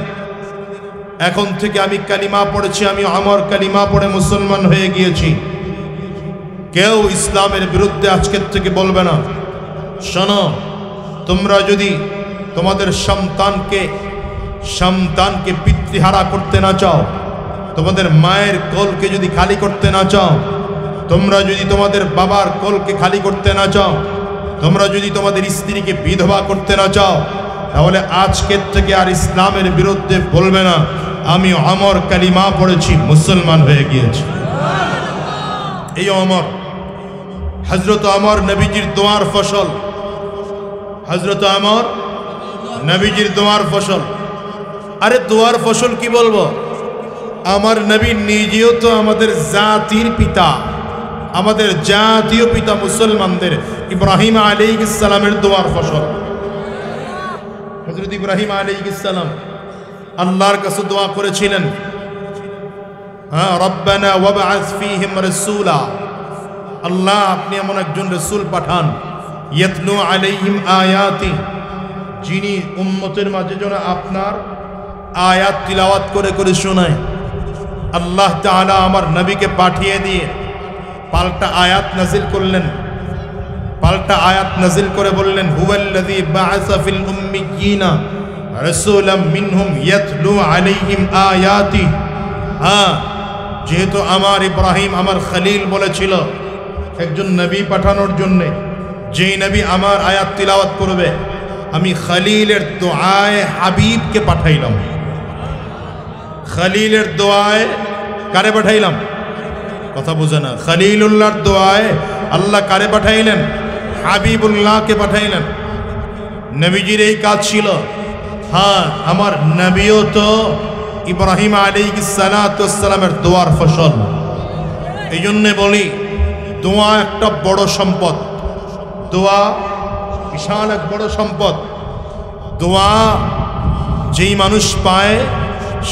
এখন থেকে আমি কালিমা পড়েছি, আমি ওমর কালিমা পড়ে মুসলমান হয়ে গিয়েছি। কেউ ইসলামের বিরুদ্ধে আজকের থেকে বলবে না। শোনো, তোমরা যদি তোমাদের সন্তানকে পিতৃহারা করতে না চাও, তোমাদের মায়ের কোলকে যদি খালি করতে না চাও, তোমরা যদি তোমাদের বাবার কোলকে খালি করতে না চাও, তোমরা যদি তোমাদের স্ত্রীকে বিধবা করতে না চাও, তাহলে আজকের থেকে আর ইসলামের বিরুদ্ধে বলবে না আমি ওমর কালিমা পড়েছি, মুসলমান হয়ে গিয়েছি। এই ওমর, হযরত ওমর নবীজির দোয়ার ফসল। হযরত ওমর নবীজির দোয়ার ফসল। আরে দোয়ার ফসল কি বলবো, আমার নবী নিজেও তো আমাদের জাতির পিতা, আমাদের জাতীয় পিতা মুসলমানদের ইব্রাহিম আলাইহিস সালামের দোয়ার ফসল। হযরত ইব্রাহিম আলাইহিস সালাম আল্লাহর কাছে দোয়া করেছিলেন, রব্বানা ওয়াবআস ফীহিম রাসূলা, আল্লাহ আপনি এমন একজন রাসূল পাঠান, ইয়াতলু আলাইহিম আয়াতি, যিনি উম্মতের মাঝে যেন আপনার আয়াত তিলাওয়াত করে করে শোনায়। আল্লাহ তাআলা আমার নবীকে পাঠিয়ে দিয়ে পাল্টা আয়াত নাজিল করলেন, পাল্টা আয়াত নাজিল করে বললেন, হুয়াল্লাযী বাআসা ফিল উম্মিয়িনা রাসূলাম মিনহুম ইয়াতলু আলাইহিম আয়াতি। যেহেতু আমার ইব্রাহিম আমার খলিল বলেছিল একজন নবী পাঠানোর জন্য, যেই নবী আমার আয়াত তিলাওয়াত করবে, আমি খলিলের দোয়ায় হাবিবকে পাঠাইলাম। খলিলের দোয়ায় কারে পাঠাইলাম? কথা বুঝে না। খলিলুল্লাহর দোয়ায় আল্লাহ কারে পাঠাইলেন? হাবিবুল্লাহকে পাঠাইলেন। নবীজির এই কাজ ছিল। আমার নবীও তো ইব্রাহিম আলাইহিস সালামের দোয়ার ফসল। এই জন্যে বলি, দোয়া একটা বড় সম্পদ। দোয়া বিশাল এক বড় সম্পদ। দোয়া যেই মানুষ পায়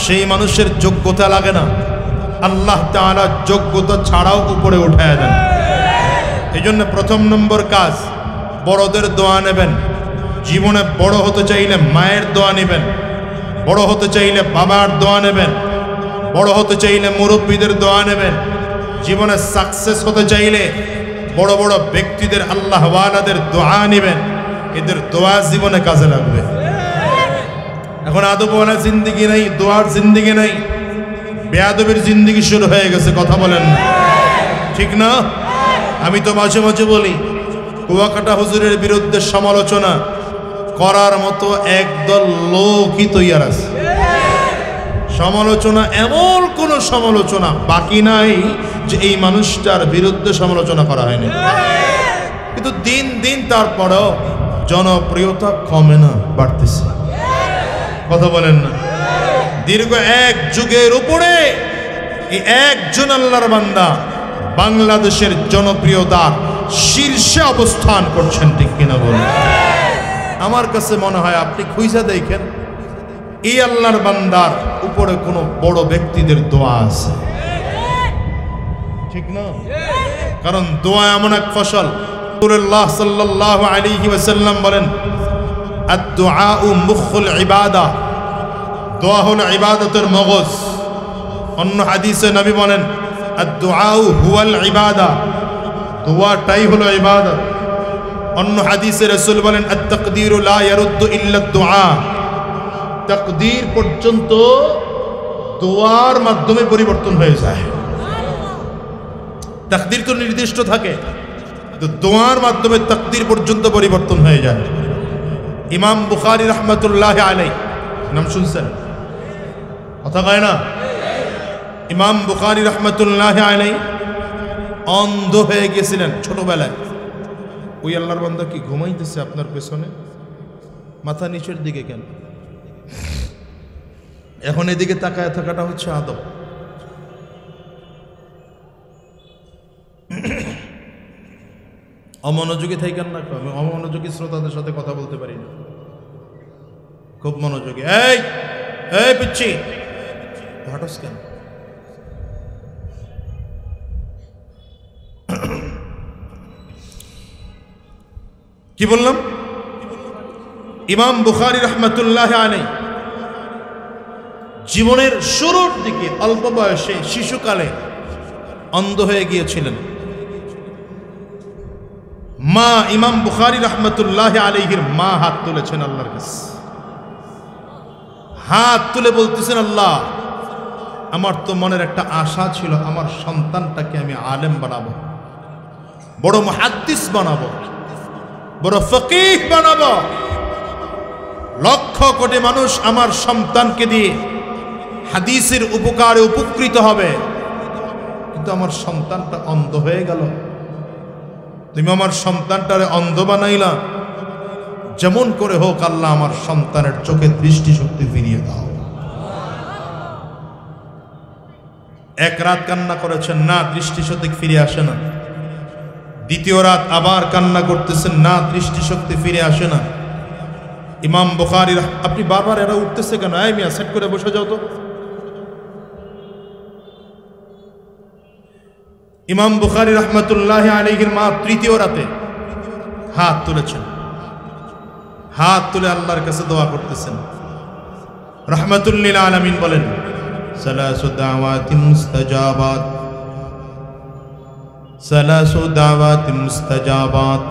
সেই মানুষের যোগ্যতা লাগে না, আল্লাহ তাআলা যোগ্যতা ছাড়াও উপরে উঠায় দেন। এই জন্য প্রথম নম্বর কাজ, বড়দের দোয়া নেবেন। জীবনে বড় হতে চাইলে মায়ের দোয়া নেবেন, বড় হতে চাইলে বাবার দোয়া নেবেন, বড় হতে চাইলে মুরব্বীদের দোয়া নেবেন। জীবনে সাকসেস হতে চাইলে বড় বড় ব্যক্তিদের, আল্লাহ ওয়ালাদের দোয়া নেবেন। এদের দোয়া জীবনে কাজে লাগবে। এখন আদবওয়ালা জিন্দিগি নেই, দোয়ার জিন্দিগি নেই, বেয়াদবের জিন্দিগি শুরু হয়ে গেছে। কথা বলেন না, ঠিক না? আমি তো মাঝে মাঝে বলি, কুয়াকাটা হুজুরের বিরুদ্ধে সমালোচনা করার মতো একদল লোকই তৈয়ার আছে। সমালোচনা, এমন কোন সমালোচনা বাকি নাই যে এই মানুষটার বিরুদ্ধে সমালোচনা করা হয়নি। কিন্তু দিন দিন তারপরেও জনপ্রিয়তা কমে না, বাড়তেছে। কথা বলেন না? দীর্ঘ এক যুগের উপরে এই একজন আল্লাহর বান্দা বাংলাদেশের জনপ্রিয়তার শীর্ষে অবস্থান করছেন, ঠিক কিনা বলেন? আমার কাছে মনে হয় আপনি খুঁজে দেখেন এই আল্লাহর বান্দার উপরে কোনো বড় ব্যক্তিদের দোয়া আছে, ঠিক না? কারণ দোয়া এমন এক ফসল। রাসূলুল্লাহ সাল্লাল্লাহু আলাইহি ওয়াসাল্লাম বলেন, আদ-দুআউ মুখুল ইবাদা, দোয়া হলো ইবাদতের মগজ। অন্য হাদিসে নবী বলেন, আদ-দুআউ হুয়াল ইবাদা, দোয়াটাই হলো ইবাদত। অন্য হাদিসে রাসূল বলেন, আত-তাকদীরু লা ইয়ারুদ্দু ইল্লা আদ-দুআ, তাকদীর পর্যন্ত দোয়ার মাধ্যমে পরিবর্তন হয়ে যায়। তাকদীর তো নির্দিষ্ট থাকে, তো দোয়ার মাধ্যমে তাকদীর পর্যন্ত পরিবর্তন হয়ে যায়। ইমাম বুখারী রাহমাতুল্লাহি আলাইহি, নাম শুনছেন? কথা কয় না? ইমাম বুখারী রাহমাতুল্লাহি আলাইহি অন্ধ হয়ে গেছিলেন ছোটবেলায়। ওই আল্লাহর বান্দা কি ঘুমাইতেছে আপনার পেছনে? মাথা নিচের দিকে কেন? এখন এদিকে তাকায় থাকাটা হচ্ছে আদব। অমনোযোগী থাকেন না। আমি অমনোযোগী শ্রোতাদের সাথে কথা বলতে পারি না, খুব মনোযোগী। এই এই পিচ্ছি, হাঁটস কেন? কি বললাম? ইমাম বুখারী রাহমাতুল্লাহ আলাইহি জীবনের শুরুর দিকে অল্প বয়সে শিশুকালে অন্ধ হয়ে গিয়েছিলেন। মা ইমাম বুখারী রাহমাতুল্লাহ আলাইহির মা হাত তুলেছেন আল্লাহর কাছে, হাত তুলে বলতেছেন, আল্লাহ, আমার তো মনের একটা আশা ছিল আমার সন্তানটাকে আমি আলেম বানাবো, বড় মুহাদ্দিস বানাবো, বড় ফকিহ বানাবো, লক্ষ কোটি মানুষ আমার সন্তানকে দিয়ে হাদিসের উপকারে উপকৃত হবে, কিন্তু আমার সন্তানটা অন্ধ হয়ে গেল। তুমি আমার সন্তানটারে অন্ধ বানাইলা, যেমন করে হোক আল্লাহ আমার সন্তানের চোখে দৃষ্টিশক্তি ফিরিয়ে দাও। এক রাত কান্না করেছেন, না দৃষ্টিশক্তি ফিরে আসে না। দ্বিতীয় রাত আবার কান্না করতেছেন, না দৃষ্টিশক্তি ফিরে আসে না। ইমাম বুখারী, আপনি বারবার এরা উঠতেছে কেন? এই মিয়া, সেট করে বসে যাও তো। ইমাম বুখারী রাহমাতুল্লাহি আলাইহির মা তৃতীয় রাতে হাত তুলেছেন, হাত তুলে আল্লাহর কাছে দোয়া করতেছেন। রাহমাতুল লিল আলামিন বলেন, সালাসু দাওয়াতিন মুস্তাজাবাত, সালাসু দাওয়াতিন মুস্তাজাবাত।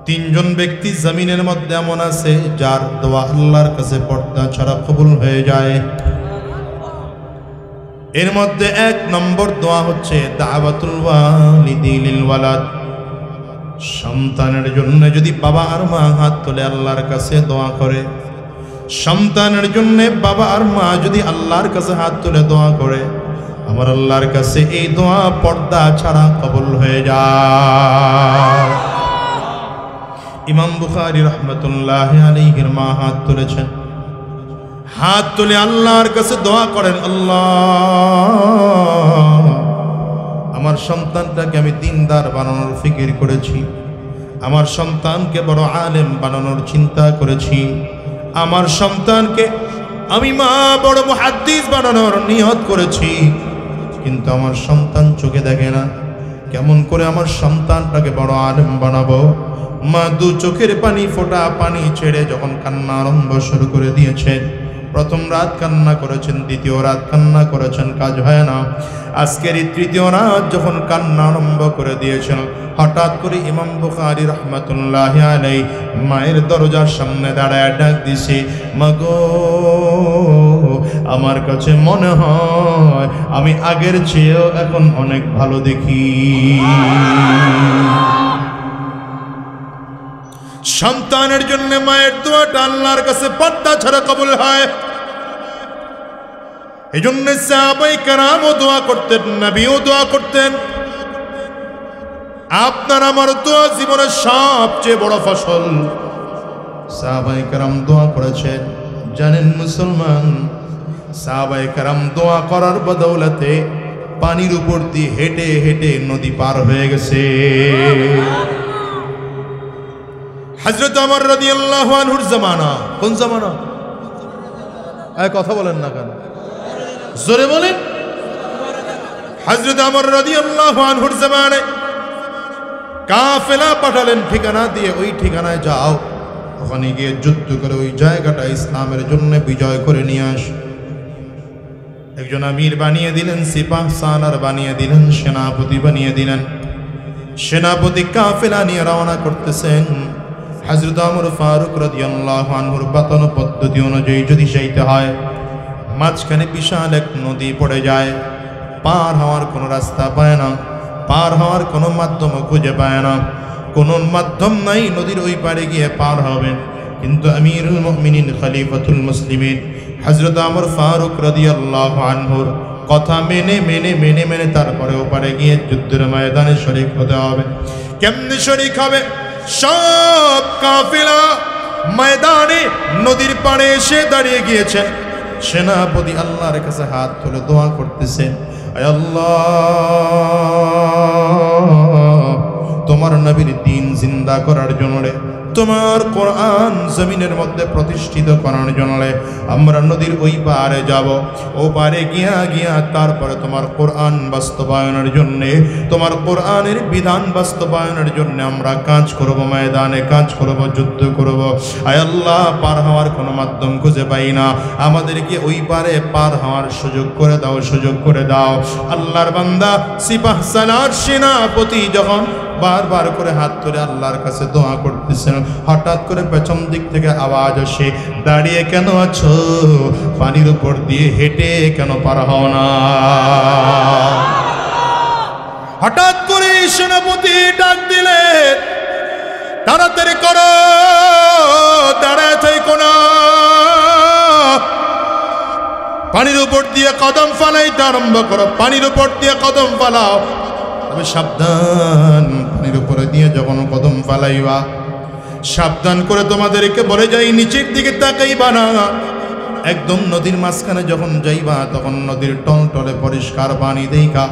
তিনজন ব্যক্তি জমিনের মধ্যে এমন আছে যার দোয়া আল্লাহর কাছে পর্দা ছাড়া কবুল হয়ে যায়। এর মধ্যে এক নম্বর দোয়া হচ্ছে দাওয়াতুল ওয়ালিদি লিল ওয়ালাদ। সন্তানের জন্য যদি বাবা আর মা হাত তুলে আল্লাহর কাছে দোয়া করে, সন্তানের জন্য বাবা আর মা যদি আল্লাহর কাছে হাত তুলে দোয়া করে, আমার আল্লাহর কাছে এই দোয়া পর্দা ছাড়া কবুল হয়ে যায়। ইমাম বুখারী রাহমাতুল্লাহি আলাইহির মা হাত তুলেছেন, হাত তুলে আল্লাহর কাছে দোয়া করেন, আল্লাহ, আমার সন্তানটাকে আমি দিনদার বানানোর ফিকির করেছি, আমার সন্তানকে বড় আলেম বানানোর চিন্তা করেছি, আমার সন্তানকে আমি মা বড় মুহাদ্দিস বানানোর নিয়ত করেছি, কিন্তু আমার সন্তান চোখে দেখে না, কেমন করে আমার সন্তানটাকে বড় আলেম বানাবো? মা দু চোখের পানি ফোটা পানি ছেড়ে যখন কান্না আরম্ভ শুরু করে দিয়েছেন, প্রথম রাত কান্না করেছেন, দ্বিতীয় রাত কান্না করেছেন, কাজ হয় না। আজকের এই তৃতীয় রাত যখন কান্না আরম্ভ করে দিয়েছেন, হঠাৎ করে ইমাম বুখারী রাহমাতুল্লাহি আলাইহি মায়ের দরজার সামনে দাঁড়ায় ডাক দিছে, মাগো, আমার কাছে মনে হয় আমি আগের চেয়েও এখন অনেক ভালো দেখি। সন্তানের জন্য মায়ের দোয়াটা আল্লাহর কাছে পর্দা ছাড়া কবুল হয়। এই জন্য সাহাবায়ে কেরামও দোয়া করতেন, নবীও দোয়া করতেন। আপনার আমার দোয়া জীবনের সবচেয়ে বড় ফসল। সাহাবায়ে কেরাম দোয়া করেছেন। জানেন মুসলমান, সাহাবায়ে কেরাম দোয়া করার বদৌলতে পানির উপর দিয়ে হেঁটে হেঁটে নদী পার হয়ে গেছে। হযরত ওমর রাদিয়াল্লাহু আনহুর জামানা। কোন জামানা? কথা বলেন না কেন? জোরে বলেন। হযরত ওমর রাদিয়াল্লাহু আনহুর জামানায় কাফেলা পাঠালেন ঠিকানা দিয়ে, ওই ঠিকানায় যাও, ওখানে গিয়ে যুদ্ধ করে ওই জায়গাটা ইসলামের জন্য বিজয় করে নিয়ে আস। একজন আমির বানিয়ে দিলেন, সিপাহ সালার বানিয়ে দিলেন, সেনাপতি বানিয়ে দিলেন। সেনাপতি কাফেলা নিয়ে রওনা করতেছেন। হযরত ওমর ফারুক রাদিয়াল্লাহু আনহুর বাতানো পদ্ধতি অনুযায়ী যদি যাইতে হয়, মাঝখানে বিশাল এক নদী পড়ে যায়, পার হওয়ার কোনো রাস্তা পায় না, পার হওয়ার কোনো মাধ্যম খুঁজে পায় না, কোনো মাধ্যম নাই নদীর ওই পারে গিয়ে পার হবেন। কিন্তু আমিরুল মুমিনিন খলিফাতুল মুসলিমিন হযরত ওমর ফারুক রাদিয়াল্লাহু আনহুর কথা মেনে মেনে মেনে মেনে তারপরে ওপারে গিয়ে যুদ্ধের ময়দানে শরীক হতে হবে। কেমনে শরীক হবে? সব কাফেলা ময়দানে নদীর পাড়ে এসে দাঁড়িয়ে গিয়েছেন। সেনাপতি আল্লাহর কাছে হাত তুলে দোয়া করতেছেন, আয় আল্লাহ, তোমার নবীর দ্বীন জিন্দা করার জন্য, তোমার কোরআন জমিনের মধ্যে প্রতিষ্ঠিত করার জন্য আমরা নদীর ওই পারে যাব। ও পারে গিয়া গিয়া তারপরে তোমার কোরআন বাস্তবায়নের জন্য, তোমার কোরআনের বিধান বাস্তবায়নের জন্য আমরা কাজ করব, ময়দানে কাজ করব, যুদ্ধ করব। আয় আল্লাহ, পার হওয়ার কোনো মাধ্যম খুঁজে পাই না, আমাদেরকে ওই পারে পার হওয়ার সুযোগ করে দাও, সুযোগ করে দাও। আল্লাহর বান্দা সিপাহ সালার সেনাপতি যখন বারবার করে হাত ধরে আল্লাহর কাছে দোয়া করতেছেন, হঠাৎ করে পেছন দিক থেকে আওয়াজ আসে, দাঁড়িয়ে কেন আছো? পানির উপর দিয়ে হেঁটে কেন পার হও না? হঠাৎ করে সেনাপতি ডাক দিলে, তাড়াতাড়ি করো, দাঁড়ায় থেকো না, পানির উপর দিয়ে কদম ফালাইতে আরম্ভ করো, পানির উপর দিয়ে কদম ফালাও। তবে সাবধান, পানির উপরে দিয়ে যখন কদম ফালাইবা, সাবধান করে তোমাদেরকে বলে যাই, নিচের দিকে তাকাইবা না। একদম নদীর মাঝখানে যখন যাইবা, তখন নদীর টলটলে পরিষ্কার পানি দেইকা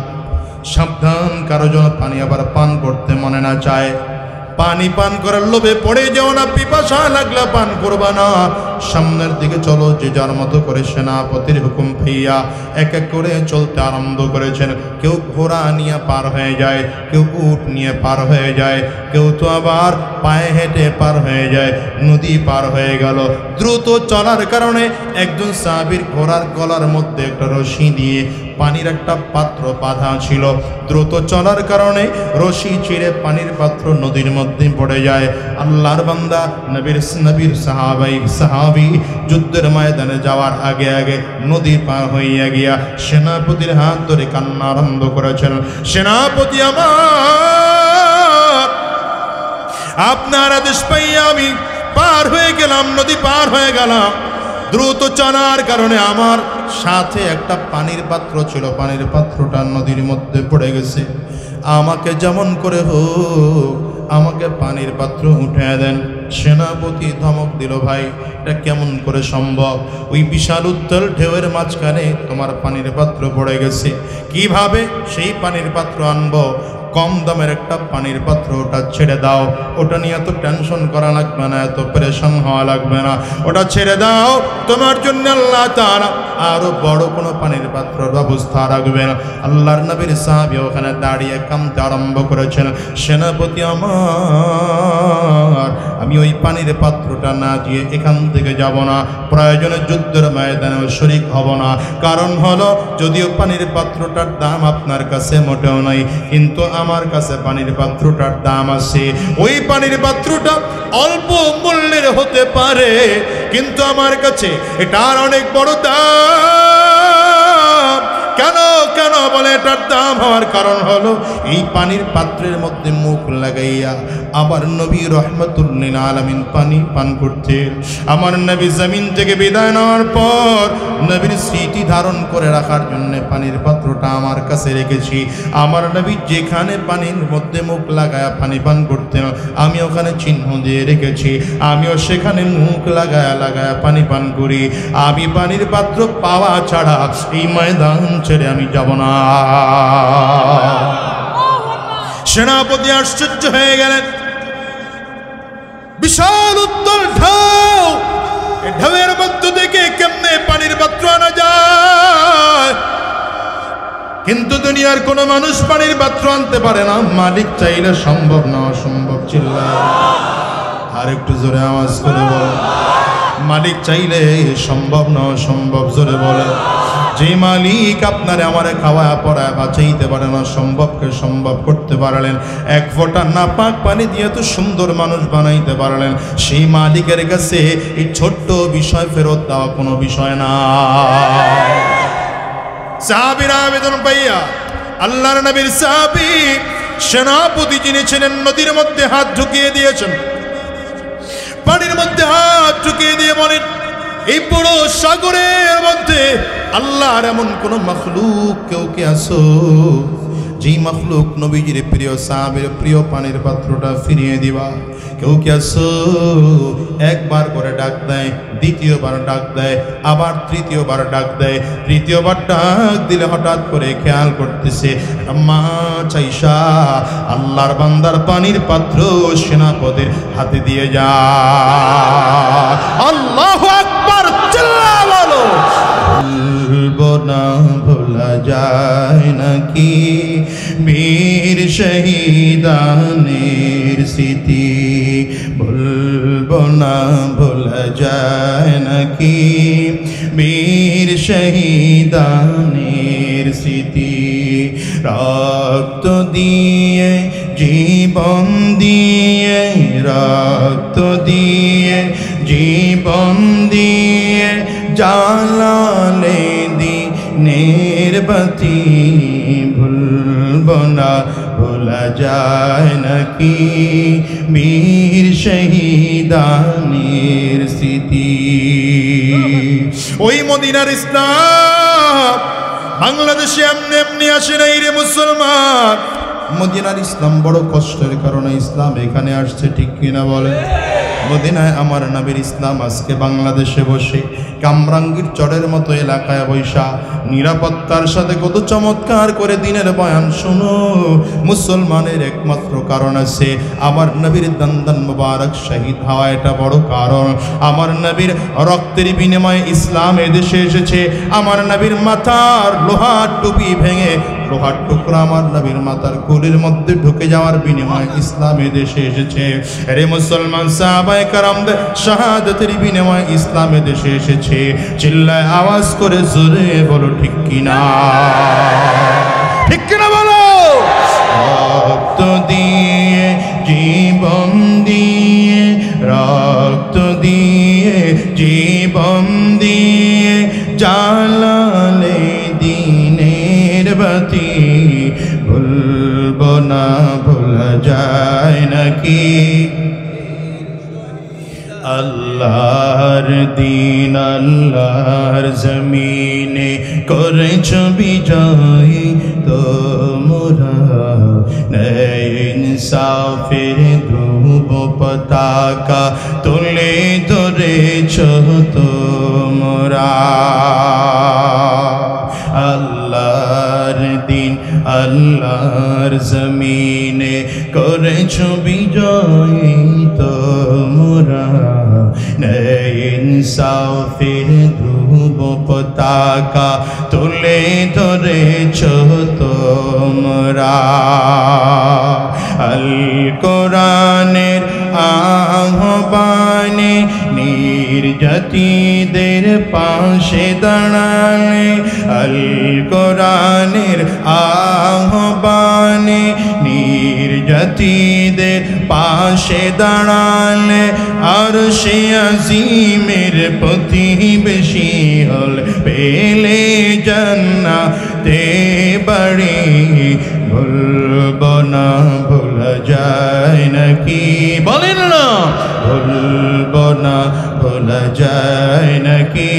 সাবধান, কারো যেন পানি আবার পান করতে মনে না চায়। পানি পান করার লোভে পড়ে যেও না, পিপাসা লাগলে পান করবা না। সামনের দিকে চলো, যে যার মতো করে সেনাপতির হুকুম পেইয়া এক এক করে চলতে আরম্ভ করেছেন। কেউ ঘোড়া নিয়ে পার হয়ে যায়, কেউ উট নিয়ে পার হয়ে যায়, কেউ তো আবার পায়ে হেঁটে পার হয়ে যায়। নদী পার হয়ে গেল। দ্রুত চলার কারণে একজন সাহাবীর ঘোড়ার গলার মধ্যে একটা রশি দিয়ে পানির একটা পাত্র বাঁধা ছিল। দ্রুত চলার কারণে রশি ছিঁড়ে পানির পাত্র নদীর মধ্যে পড়ে যায়। আল্লাহর বান্দা নবীর সাহাবী যুদ্ধের ময়দানে যাওয়ার আগে আগে নদী পার হইয়া গিয়া সেনাপতির হাত ধরে কান্না আরম্ভ করেছেন। সেনাপতি আমার, আপনার আদেশ পাইয়া আমি পার হয়ে গেলাম, নদী পার হয়ে গেলাম। দ্রুত চলার কারণে আমার সাথে একটা পানির পাত্র ছিল, পানির পাত্রটা নদীর মধ্যে পড়ে গেছে। আমাকে যেমন করে হোক আমাকে পানির পাত্র উঠে দেন। সেনাপতি ধমক দিল, ভাই এটা কেমন করে সম্ভব? ওই বিশাল উত্তাল ঢেউয়ের মাঝখানে তোমার পানির পাত্র পড়ে গেছে, কিভাবে সেই পানির পাত্র আনবো? কম দামের একটা পানির পাত্র, ওটা ছেড়ে দাও, ওটা নিয়ে এত টেনশন করা লাগবে না, এত পরেশান হওয়া লাগবে না, ওটা ছেড়ে দাও। তোমার জন্য আল্লাহ তাআলা আরো বড় কোনো পানির পাত্রের ব্যবস্থা রাখবেন। আল্লাহর নবীর সাহাবী ওখানে দাঁড়িয়ে কাঁদতে আরম্ভ করেছেন, সেনাপতি আমার, আমি ওই পানির পাত্রটা না দিয়ে এখান থেকে যাব না, প্রয়োজনে যুদ্ধের ময়দানেও শরীক হব না। কারণ হলো, যদিও পানির পাত্রটার দাম আপনার কাছে মোটেও নাই, কিন্তু আমার কাছে পানির পাত্রটার দাম আছে। ওই পানির পাত্রটা অল্প মূল্যের হতে পারে, কিন্তু আমার কাছে এটার অনেক বড় দাম। কেন কেন বলে এটার দাম হওয়ার কারণ হলো, এই পানির পাত্রের মধ্যে মুখ লাগাইয়া আবার নবী রাহমাতুল লিল আলামিন পানি পান করতেন। আমার নবী জমিন থেকে বিদায় নেওয়ার পর নবীর স্মৃতি ধারণ করে রাখার জন্য পানির পাত্রটা আমার কাছে রেখেছি। আমার নবী যেখানে পানির মধ্যে মুখ লাগায়া পানি পান করতেন, আমি ওখানে চিহ্ন দিয়ে রেখেছি, আমিও সেখানে মুখ লাগায়া লাগায়া পানি পান করি। আমি পানির পাত্র পাওয়া ছাড়া এই ময়দান ছেড়ে আমি যাব না। সেনাপতি আশ্চর্য হয়ে গেলেন, বিশাল উত্তল ঢেউ, ঢেউয়ের মধ্য থেকে কেমনে পানির পাত্র আনা যায়? কিন্তু দুনিয়ার কোন মানুষ পানির পাত্র আনতে পারে না, মালিক চাইলে সম্ভব না অসম্ভব। চিল্লায় আর একটু জোরে আওয়াজ করে বল, মালিক চাইলে সম্ভব না অসম্ভব। জোরে বলে, যে মালিক আপনারে আমারে খাওয়া পড়ায় বাঁচাইতে পারে না, সম্ভবকে সম্ভব করতে পারলেন, এক ফোঁটা নাপাক পানি দিয়ে তো সুন্দর মানুষ বানাইতে পারলেন, সেই মালিকের কাছে এই ছোট্ট বিষয় ফেরত দেওয়া কোনো বিষয় না। সাহাবীরা আবেদন পাইয়া আল্লাহর নবীর সাহাবী সেনাপতি যিনি ছিলেন নদীর মধ্যে হাত ঢুকিয়ে দিয়েছেন, পানির মধ্যে হাত ঢুকিয়ে দিয়ে বলেন, এই পুরো সাগরের মধ্যে আল্লাহর এমন কোন মাখলুক কেউ কি আছো যেই মখলুক নবীজির প্রিয় সাহাবের প্রিয় পানির পাত্রটা ফিরিয়ে দিবা। কেউ কি আছো? একবার করে ডাক দেয়, দ্বিতীয়বার ডাক দেয়, আবার তৃতীয়বার ডাক দেয়। তৃতীয়বার ডাক দিলে হঠাৎ করে খেয়াল করতেছে মা চাইসা আল্লাহর বান্দার পানির পাত্র সেনাপতির হাতে দিয়ে যা। আল্লাহু আকবার, চিল্লা বলো। ভুলবো না ভোলা যায় নাকি বীর শহীদানের স্মৃতি, ভুলবো না ভোলা যায় নাকি বীর শহীদানের স্মৃতি। রক্ত দিয়ে জীবন দিয়ে, রক্ত দিয়ে জীবন দিয়ে জ্বালালে দিনের বাতি, ভুলবো না ভোলা যায় নাকি বীর শহীদানের স্মৃতি। ওই মদিনার ইসলাম বাংলাদেশে এমনি এমনি আসে নাই রে মুসলমান। মদিনার ইসলাম বড় কষ্টের কারণে ইসলাম এখানে আসছে, ঠিক কিনা বলে? মদিনায় আমার নবীর ইসলাম আজকে বাংলাদেশে বসে কামরাঙ্গীর চরের মতো এলাকায় বৈশা নিরাপত্তার সাথে কত চমৎকার করে দিনের বয়ান শোনো। মুসলমানের একমাত্র কারণ আছে, আমার নবীর দান্দান মুবারক শহীদ হওয়া, এটা বড় কারণ। আমার নবীর রক্তের বিনিময়ে ইসলাম এদেশে এসেছে। আমার নবীর মাথার লোহার টুপি ভেঙে লোহার টুকরা আমার নবীর মাথার কুলির মধ্যে ঢুকে যাওয়ার বিনিময়ে ইসলাম এদেশে এসেছে। রে মুসলমান সাহাবায়ে কেরামদের শাহাদাতের বিনিময়ে ইসলাম এদেশে এসেছে। চিল্লায় আওয়াজ করে জোরে বলো ঠিক কিনা, ঠিক কিনা বলো। রক্ত দিয়ে জীবন দিয়ে, রক্ত দিয়ে জীবন দিয়ে জ্বালালে দিনের বাতি, ভুলবো না ভোলা যায় নাকি আল্লাহর দিন আল্লাহর জমিনে করেছ বিজয় তোমরা। ইনসাফের ধ্রুব পতাকা তুলে ধরেছ তোমরা। আল্লাহর দিন আল্লাহর জমিনে করেছ বিজয় তোমরা। ইনসাফের ধ্রুব পতাকা তুলে ধরেছ তোমরা। আল কোরআনের আহ্বানে নির্যাতিতদের পাশে দাঁড়ালে, আল কোরআনের আহ্বানে নির্যাতিতদের পাশে দাঁড়ালে, আরশে আজিমের প্রতিবেশী হল পেলে জান্নাতে বাড়ি। ভুলবো না ভোলা যায় নাকি, বলেন না ভুলবো না ভোলা যায় নাকি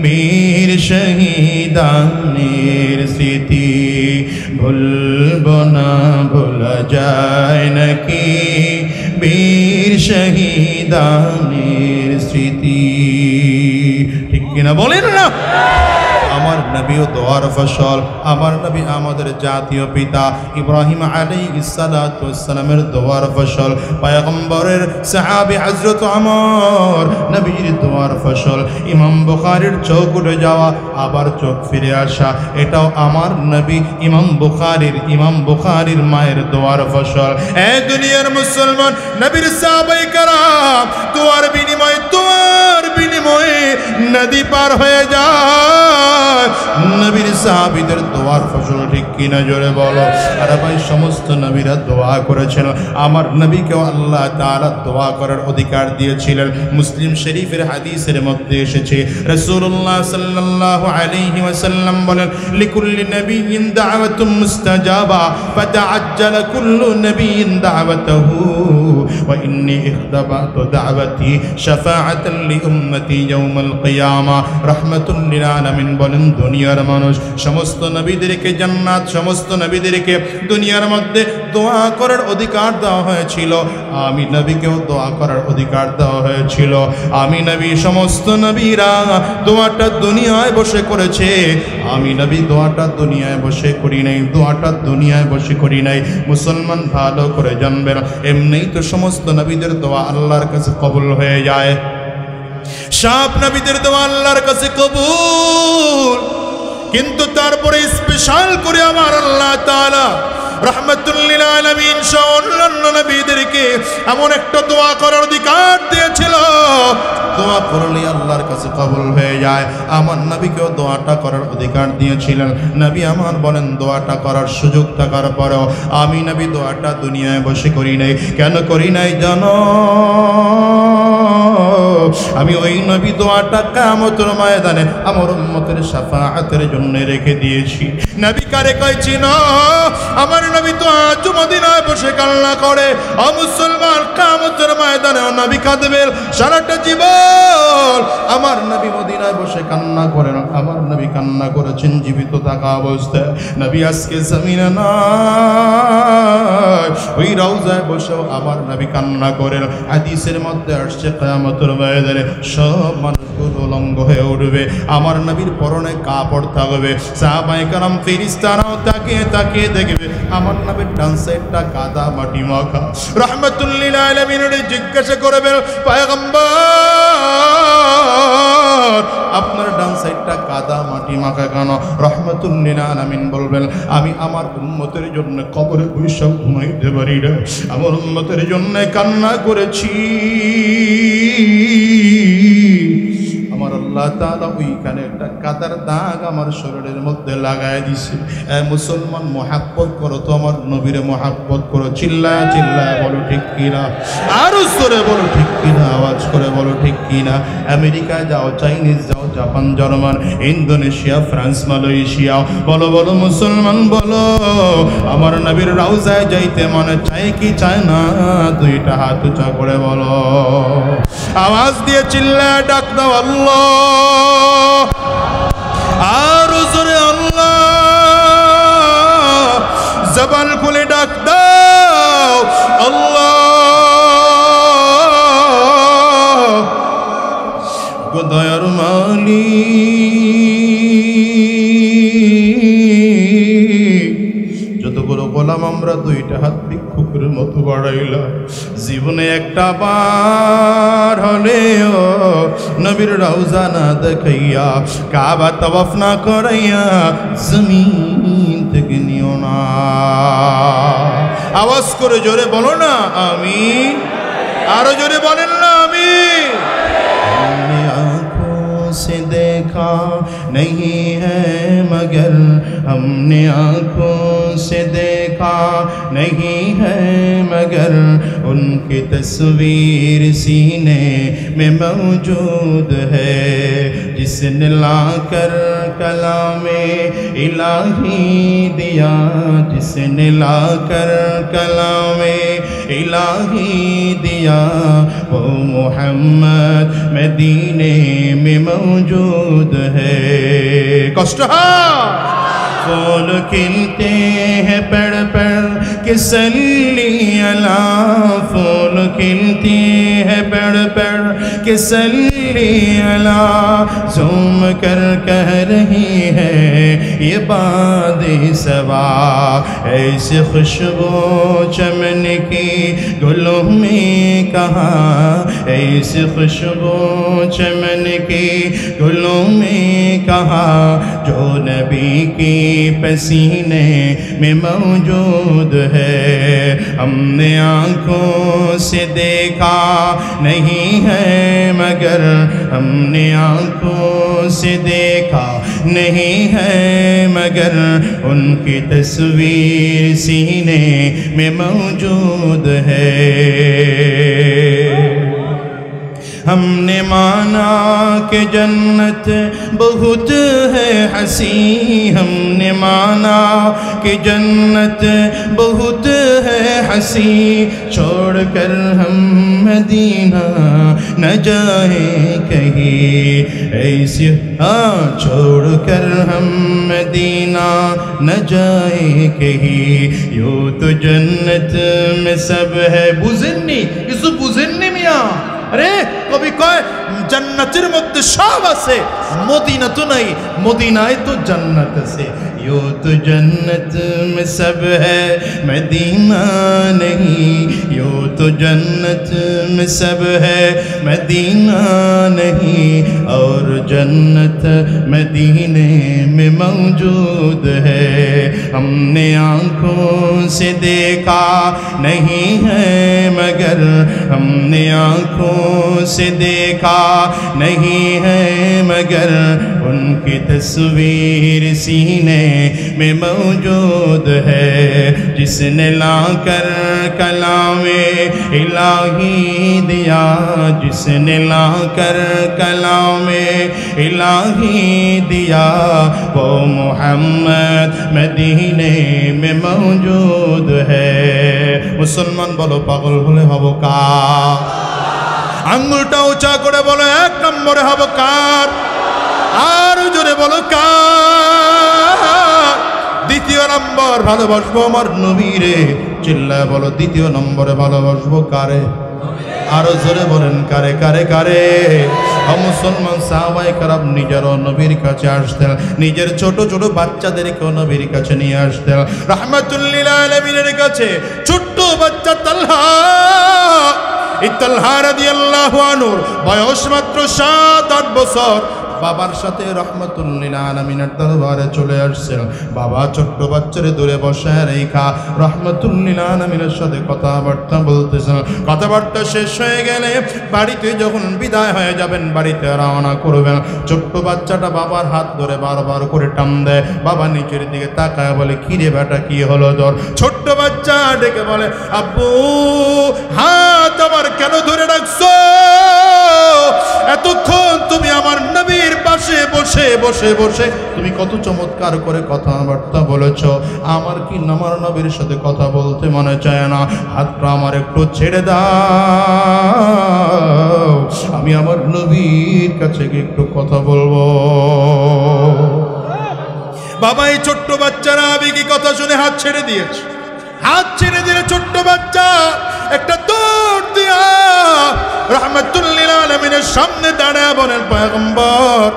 বীর শহীদানের স্মৃতি, ভুলবো না ভোলা যায় নাকি বীর শহীদানের স্মৃতি, ঠিক কিনা বলেন না। আমার নবীও দোয়ার ফসল। আমার নবী আমাদের জাতীয় পিতা ইব্রাহিম আলাইহিস সালাতু ওয়াস সালামের দোয়ার ফসল। পয়গম্বরের সাহাবী হযরত ওমর নবীর দোয়ার ফসল। ইমাম বুখারীর চোখ উঠে যাওয়া আবার চোখ ফিরে আসা, এটাও আমার নবী ইমাম বুখারীর মায়ের দোয়ার ফসল। এ দুনিয়ার মুসলমান, নবীর সাহাবায়ে কেরাম দোয়ার বিনিময়ে নদী পার হয়ে যায়। নবীর সাহাবীদের দোয়ার ফসল, ঠিক কিনা জোরে বলো। আর ভাই সমস্ত নবীরা দোয়া করেছেন, আমার নবীকেও আল্লাহ তাআলা দোয়া করার অধিকার দিয়েছিলেন। মুসলিম শরীফের হাদিসের মধ্যে এসেছে রাসূলুল্লাহ সাল্লাল্লাহু আলাইহি ওয়াসাল্লাম বলেন, লিকুল্লি নবিয়্যিন দাওয়াতুম মুস্তাজাবা ফাতাআজ্জালা কুল্লু নবিয়্যিন দাওয়াতাহু وإني اختبأت دعوتي شفاعة لأمتي يوم القيامة رحمة للعالمين বলেন দুনিয়ার মানুষ সমস্ত নবীদেরকে জান্নাত সমস্ত নবীদেরকে দুনিয়ার মধ্যে দোয়া করার অধিকার দেওয়া হয়েছিল আমি নবীকেও দোয়া করার অধিকার দেওয়া হয়েছিল আমি নবী সমস্ত নবীরা দোয়াটা দুনিয়ায় বসে করেছে আমি নবী দোয়াটা দুনিয়ায় বসে করি নাই দোয়াটা দুনিয়ায় বসে করি নাই মুসলমান ভালো করে জানবেন এমনিই তো সমস্ত নবীদের দোয়া আল্লাহর কাছে কবুল হয়ে যায় সব নবীদের দোয়া আল্লাহর কাছে কবুল কিন্তু তারপরে স্পেশাল করে আমার আল্লাহ তাআলা রাহমাতুল লিল আলামিন সহ অন্যান্য নবীদেরকে এমন একটা দোয়া করার অধিকার দিয়েছিল দোয়া করলে আল্লাহর কাছে কবুল হয়ে যায় আমার নবীকেও দোয়াটা করার অধিকার দিয়েছিলেন নবী আমার বলেন দোয়াটা করার সুযোগ থাকার পরেও আমি নবী দোয়াটা দুনিয়ায় বসে করি নাই কেন করি নাই জানো আমি ওই নবী দোয়াটা কিয়ামতের ময়দানে আমার উম্মতের শাফাআতের জন্য রেখে দিয়েছি নবী কারে কইছি না আমার নবী তো আজ মদিনায় বসে কান্না করে ও মুসলমান কিয়ামতের ময়দানে নবী কাঁদবেন সারাটা জীবন আমার নবী মদিনায় বসে কান্না করেন আমার নবী কান্না করেছেন জীবিত থাকা অবস্থায় নবী আজকে জমিনে নাই ওই রওজায় বসেও আমার নবী কান্না করেন হাদিসের মধ্যে আসছে কিয়ামতের ময়দানে সব মানুষগুলো উলঙ্গ হয়ে উঠবে আমার নবীর পরনে কাপড় থাকবে সাহাবায়ে কেরাম ফেরেশতারাও তাকিয়ে তাকিয়ে দেখবে আমার নবীর ডান সাইডটা কাদা মাটি মাখা রাহমাতুল লিল আলামিনের জিজ্ঞাসা করবে পয়গম্বর আপনার ডান সাইডটা কাদা মাটি মাখা কেন রাহমাতুল লিল আলামিন বলবেন আমি আমার উম্মতের জন্য কবরে বসে ঘুমাইতে পারি না আমার উম্মতের জন্য কান্না করেছি আমার আল্লাহ তাআলা ওইখানে একটা কাদার দাগ আমার শরীরের মধ্যে লাগায় দিছে মুসলমান মহব্বত করো তো আমার নবীরে মহব্বত করো চিল্লায় চিল্লায় বলো ঠিক কিনা আরো জোরে বলো ঠিক কিনা আওয়াজ করে বলো ঠিক কিনা আমেরিকায় যাও চাইনিজ যাও Japan German Indonesia France Malaysia বলো বলো মুসলমান বলো আমার নবীর রওজায় যাইতে মনে চায় কি চায় না দুইটা হাত উঁচা করে বলো আওয়াজ দিয়ে চিল্লায় ডাক দাও আল্লাহ আর জোরে আল্লাহ জবান খুলে ডাক দাও আল্লাহ দয়ার মালিক যতগুলো গোলাম আমরা দুইটা হাত ভিক্ষুকের মতো বাড়াইলাম জীবনে একটা বার হলেও নবীর রওজা না দেখাইয়া কাবা তওয়াফ না করাইয়া জমিন থেকে নিও না আওয়াজ করে জোরে বলো না আমিন আরো জোরে বলেন না আমিন से देखा नहीं है मगर हमने आँखों से देखा नहीं है मगर उनकी तस्वीर सीने में मौजूद है जिसने लाकर कलामे इलाही दिया जिसने लाकर कलामे इलाही दिया वो मोहम्मद मदीने में मौजूद है कष्ट फूल खिलते हैं पेड़ पेड़ के सल्ली अला फूल खिलते हैं पेड़ पेड़ के सल्ली अला झूम कर कह रही है ये बादे सबा ऐसे खुशबू चमन की गुलों में कहाँ ऐसे खुशबू चमन की गुलों में कहाँ जो नबी की पसीने में मौजूद है हमने आँखों से देखा नहीं है मगर हमने आँखों से देखा नहीं है मगर उनकी तस्वीर सीने में मौजूद है हमने माना कि जन्नत बहुत है हसी हमने माना कि जन्नत बहुत है हंसी छोड़कर हम मदीना न जाए कहीं ऐसी छोड़कर हम मदीना न जाए कहीं यूं तो जन्नत में सब है बुझेनনি কিছু বুঝেননি মিয়া अरे कभी कहे जन्नतेर मध्य सब आछे मदीना तो नहीं मदीनाय तो जन्नत आछे यूं तो जन्नत में सब है मदीना नहीं यूं तो जन्नत में सब है मदीना नहीं और जन्नत मदीने में मौजूद है हमने आँखों से देखा नहीं है मगर हमने आँखों से देखा नहीं है मगर उनकी तस्वीर सीने में मौजूद है जिसने लाकर कलामे इलाही दिया जिसने लाकर कलामे इलाही दिया वो मोहम्मद मदीने में मौजूद है मुसलमान बोलो पागल बोले हबो का আঙ্গুলটা উঁচা করে বলো এক নম্বরে হব কার আর জোরে বলো কার দ্বিতীয় নম্বর ভালোবাসবো আমার নবীরে চিল্লায় বলো দ্বিতীয় নম্বরে ভালোবাসবো কারে আরো জোরে বলেন কারে কারে কারে মুসলমান সাহাবায়ে কেরাম নিজেরও নবীর কাছে আসতেন নিজের ছোট ছোট বাচ্চাদেরকেও নবীর কাছে নিয়ে আসতেন রাহমাতুল লিল আলামিনের কাছে ছোট্ট বাচ্চা তালহা তালহা রাদিয়াল্লাহু আনহু বয়স মাত্র 7-8 বছর বাবার সাথে রাহমাতুল লিল আলামিনের দরবারে চলে আসছেন বাবা ছোট্ট বাচ্চারে দূরে বসায় রেখা রাহমাতুল লিল আলামিনের সাথে কথাবার্তা বলতেছেন কথাবার্তা শেষ হয়ে গেলে বাড়িতে যখন বিদায় হয়ে যাবেন বাড়িতে রওনা করবেন ছোট্ট বাচ্চাটা বাবার হাত ধরে বারবার করে টান দেয় বাবা নিচের দিকে তাকায় বলে কি রে বেটা কি হলো তোর ছোট্ট বাচ্চা ডেকে বলে আব্বু হাত আমার কেন ধরে রাখছো এতক্ষণ তুমি আমার নবীর পাশে বসে বসে বসে তুমি কত চমৎকার করে কথাবার্তা বলেছো আমার কি আমার নবীর সাথে কথা বলতে মনে চায় না হাতটা আমার একটু ছেড়ে দাও আমি আমার নবীর কাছে গিয়ে একটু কথা বলবো বাবা এই ছোট্ট বাচ্চারা আবেগী কথা শুনে হাত ছেড়ে দিয়েছে হাত ছেড়ে দিলে ছোট্ট বাচ্চা একটা দৌড় দিয়া রাহমাতুল লিল আলামিনের সামনে দাঁড়ায় বলেন পয়গম্বর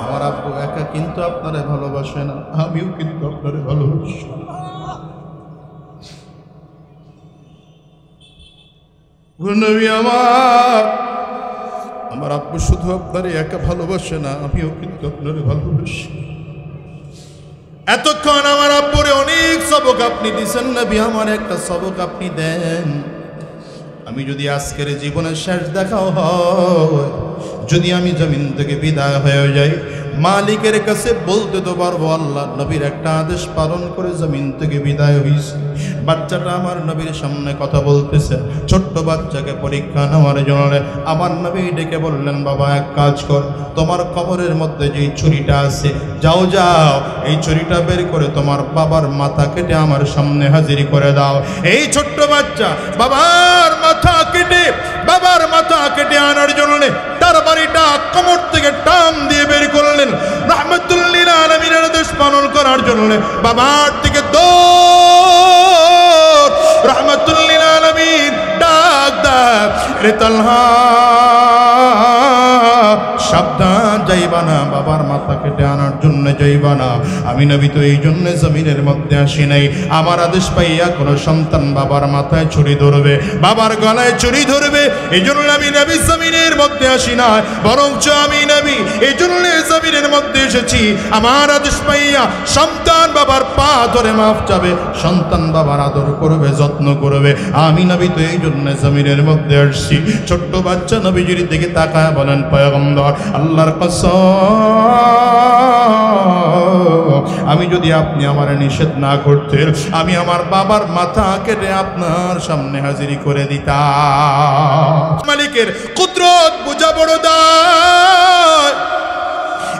আমার আব্বু একা কিন্তু আপনারে ভালোবাসে না আমিও কিন্তু আপনারে ভালোবাসি নবী আমার আব্বু শুধু আপনারে একা ভালোবাসে না আমিও কিন্তু আপনারে ভালোবাসি এতক্ষণ আমার আব্বুরে অনেক সবক আপনি দিয়েছেন নবী আমার একটা সবক আপনি দেন আমি যদি আজকের জীবনের শেষ দেখাও হয় যদি আমি জমিন থেকে বিদায় হয়ে যাই মালিকের কাছে বলতে তো পারবো আল্লাহ নবীর একটা আদেশ পালন করে জমিন থেকে বিদায় হইছে বাচ্চাটা আমার নবীর সামনে কথা বলতেছে ছোট্ট বাচ্চাকে পরীক্ষা নেওয়ার জন্য আমার নবী ডেকে বললেন বাবা এক কাজ কর তোমার কবরের মধ্যে যে ছুরিটা আছে যাও যাও এই ছুরিটা বের করে তোমার বাবার মাথা কেটে আমার সামনে হাজির করে দাও এই ছোট্ট বাচ্চা বাবার মাথা কেটে আনার জন্য তার বাড়িটা কোমর থেকে টান দিয়ে বের করলেন রাহমাতুল লিল আলামিনের আদেশ পালন করার জন্য বাবার থেকে দৌড় রাহমাতুল লিল আলামিন ডাক ডাক রে তালহা সাবধান যাইবা না বাবার মাথা কেটে আনার জন্য যাইবা না আমি নবী তো এই জন্য জমিনের মধ্যে আসি নাই আমার আদেশ পাইয়া কোনো সন্তান বাবার মাথায় ছুরি ধরবে বাবার গলায় ছুরি ধরবে এই জন্য আমি নবী জমিনের মধ্যে আসি না বরঞ্চ আমি নবী এই জন্য জমিনের মধ্যে এসেছি আমার আদেশ পাইয়া সন্তান বাবার পা ধরে মাফ চাবে সন্তান বাবার আদর করবে যত্ন করবে আমি নবী তো এই জন্য জমিনের মধ্যে আসছি ছোট্ট বাচ্চা নবীজির দিকে তাকায় বলেন পয়গম্বর আল্লাহর কসম আমি যদি আপনি আমার নিষেধ না করতেন আমি আমার বাবার মাথা কেটে আপনার সামনে হাজিরি করে দিতাম মালিকের কুদরত বুঝা বড় দায়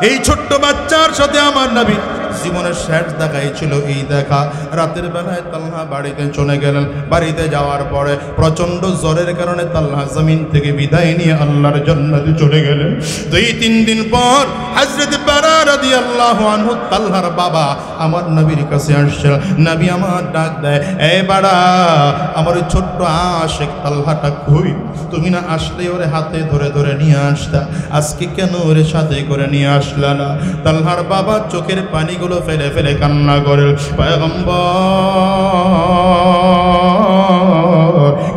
এই ছোট্ট বাচ্চা বাচ্চার সাথে আমার নবী জীবনের শেষ দেখাই ছিল এই দেখা। রাতের বেলায় তালহা বাড়িতে চলে গেলেন। বাড়িতে যাওয়ার পরে প্রচন্ড জ্বরের কারণে তালহা জমিন থেকে বিদায় নিয়ে আল্লাহর জান্নাতে চলে গেলেন। 2-3 দিন পর হযরত বারা রাদিয়াল্লাহু আনহু তালহার বাবা আমার নবীর কাছে আসছেন। নবী আমার ডাক দেয়, এ বাড়া, আমার ওই ছোট্ট আশিক তালহাটা কই? তুমি না আসলে ওরে হাতে ধরে ধরে নিয়ে আসতা, আজকে কেন ওরে সাথে করে নিয়ে আসলা না? তালহার বাবা চোখের পানিগুলো ফেলে ফেলে কান্না করে, পয়গম্বর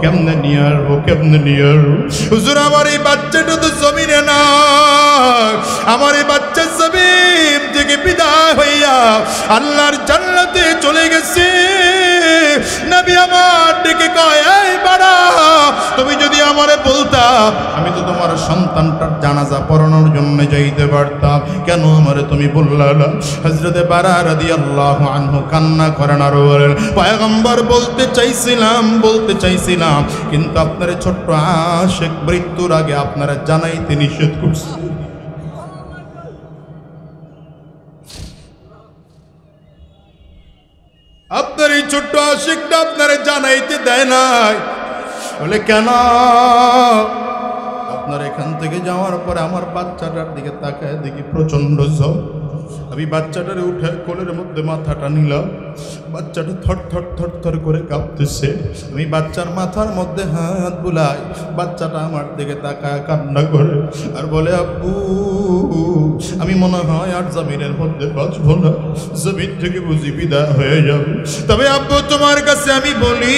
কেমনে নিয়ে আসবো, কেমনে নিয়ে আসবো? হুজুর, আমার এই বাচ্চাটা তো জমিনে না, আমার এই বাচ্চা জমিন থেকে বিদায় হইয়া আল্লাহর জান্নাতে চলে গেছে। নবী আমার ডেকে কয়, এই বাড়া, তুমি যদি আমারে বলতা আমি তো তোমার সন্তানটার জানাজা পড়ানোর জন্য যাইতে পারতাম, কেন আমারে তুমি বললা না? হযরত বারা রাদিয়াল্লাহু আনহু কান্না করেন আর বলেন, পয়গম্বর বলতে চাইছিলাম, কিন্তু আপনার ছোট্ট আশিক মৃত্যুর আগে আপনারা জানাইতে নিষেধ করছে। আপনার এই ছোট্ট আশিকটা আপনারা জানাইতে দেয় নাই। বলে, কেন? আপনার এখান থেকে যাওয়ার পরে আমার বাচ্চাটার দিকে তাকায় দেখি প্রচন্ড জ্বর। আমি বাচ্চাটারে উঠে কোলের মধ্যে মাথাটা নিলাম, বাচ্চাটা থর থর থর থর করে কাঁপতেছে। আমি বাচ্চার মাথার মধ্যে হাত বুলাই, বাচ্চাটা আমার দিকে তাকায় কান্না করে আর বলে, আব্বু, আমি মনে হয় আর জমিনের মধ্যে বাঁচব না, জমিন থেকে বুঝি বিদায় হয়ে যাবে। তবে আব্বু, তোমার কাছে আমি বলি,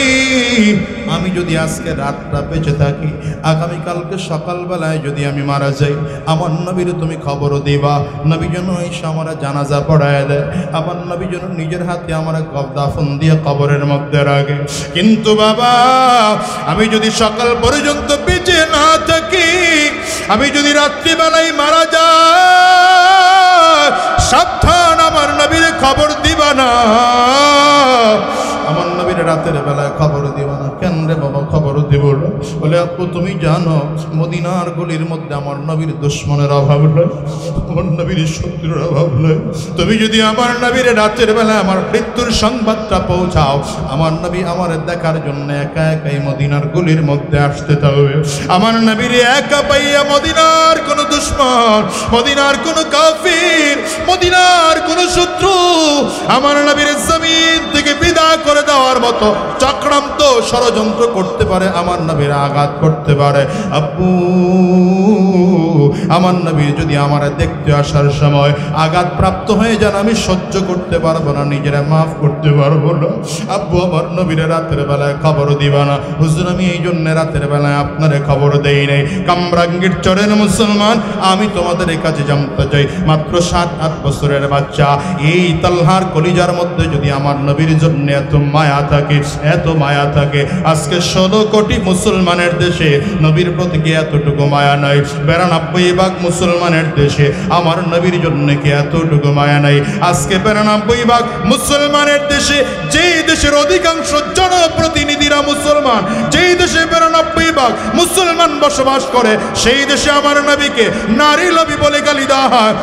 আমি যদি আজকে রাতটা বেঁচে থাকি, আগামীকালকে সকালবেলায় যদি আমি মারা যাই, আমার নবীর তুমি খবরও দিবা। নবী যেন এসে আমার জানাজা পড়ায় দেয়, আমার নবী যেন নিজের হাতে আমার দাফন দিয়ে কবরের মধ্যে রাখে। কিন্তু বাবা, আমি যদি সকাল পর্যন্ত বেঁচে না থাকি, আমি যদি রাত্রিবেলায় মারা যাই, সাবধান, আমার নবীর খবর দিবা না, আমার নবীর রাতের বেলায় খবর দিব না। কেন রে বাবা খবর দিব না? বলে, আপু, তুমি জানো মদিনার গলির মধ্যে আমার নবীর দুশ্মনের অভাব নয়, আমার নবীর শত্রুর অভাব নয়। তুমি যদি আমার নবীর রাতের বেলায় আমার মৃত্যুর সংবাদটা পৌঁছাও, আমার নবী আমার দেখার জন্য একা একাই মদিনার গলির মধ্যে আসতে থাকবে। আমার নবীর একা পাইয়া মদিনার কোন দুশ্মন, মদিনার কোন কাফির, মদিনার কোন শত্রু আমার নবীর জমিন থেকে বিদায় করে দেওয়ার মতো চক্রান্ত ষড়যন্ত্র করতে পারে, আমার নবীর আঘাত করতে পারে। আব্বু, আমার নবী যদি আমার দেখতে আসার সময় আঘাত প্রাপ্ত হয়ে যান, আমি সহ্য করতে পারবো না, নিজেরা মাফ করতে পারবো না। আব্বু, আমার নবীর রাতের বেলায় খবর দিবা না। হুজুর, আমি এই জন্য রাতের বেলায় আপনারে খবর দেই নাই। কামরাঙ্গীর চরের মুসলমান, আমি তোমাদের কাছে জানতে চাই, মাত্র 7-8 বছরের বাচ্চা এই তালহার কলিজার মধ্যে যদি আমার নবীর জন্য এত মায়া থাকে, এত মায়া থাকে, আজকে 16 কোটি মুসলমানের দেশে নবীর প্রতি কি এতটুকু মায়া নাই? 92 ভাগ মুসলমানের দেশে আমার নবীর জন্য কি এতটুকু মায়া নাই? আজকে 92 ভাগ মুসলমানের দেশে, যেই দেশের অধিকাংশ জনপ্রতিনিধিরা মুসলমান, যেই দেশে 92 ভাগ মুসলমান বসবাস করে, সেই দেশে আমার নবীকে নারী নবী বলে গালি দেওয়া হয়,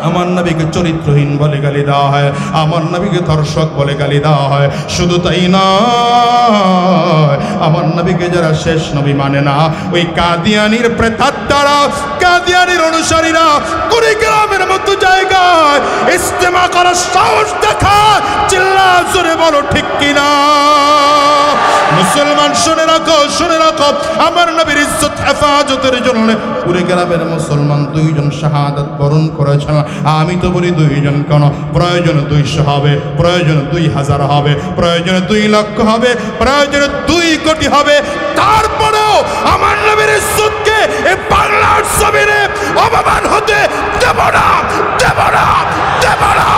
আমার নবীকে চরিত্রহীন বলে গালি দেওয়া হয়, আমার নবীকে ধর্ষক বলে গালি দেওয়া হয়। শুধু তাই নয়, আমার নবীকে যারা শেষ নবী মানে না, ওই কাদিয়ানির প্রেতাত্মারা, কাদিয়ানির অনুসারীরা কুড়িগ্রামের মতো জায়গায় ইজতেমা করার সাহস দেখায়। চিল্লা জোরে বলো ঠিক কিনা? মুসলমান শুনে রাখো, শুনে রাখো, আমার নবীর ইজ্জত হেফাজতের জন্য কুড়িগ্রামের মুসলমান 2 জন শাহাদাত বরণ করেছেন। আমি তো বলি 2 জন কেন, প্রয়োজনে 200 হবে, প্রয়োজনে 2000 হবে, প্রয়োজনে 2 লক্ষ হবে, প্রয়োজনে 2 কোটি হবে, তারপরেও আমার নবীর ইজ্জতকে এই বাংলার জমিনে অপমান হতে দেব না, দেব না, দেব না।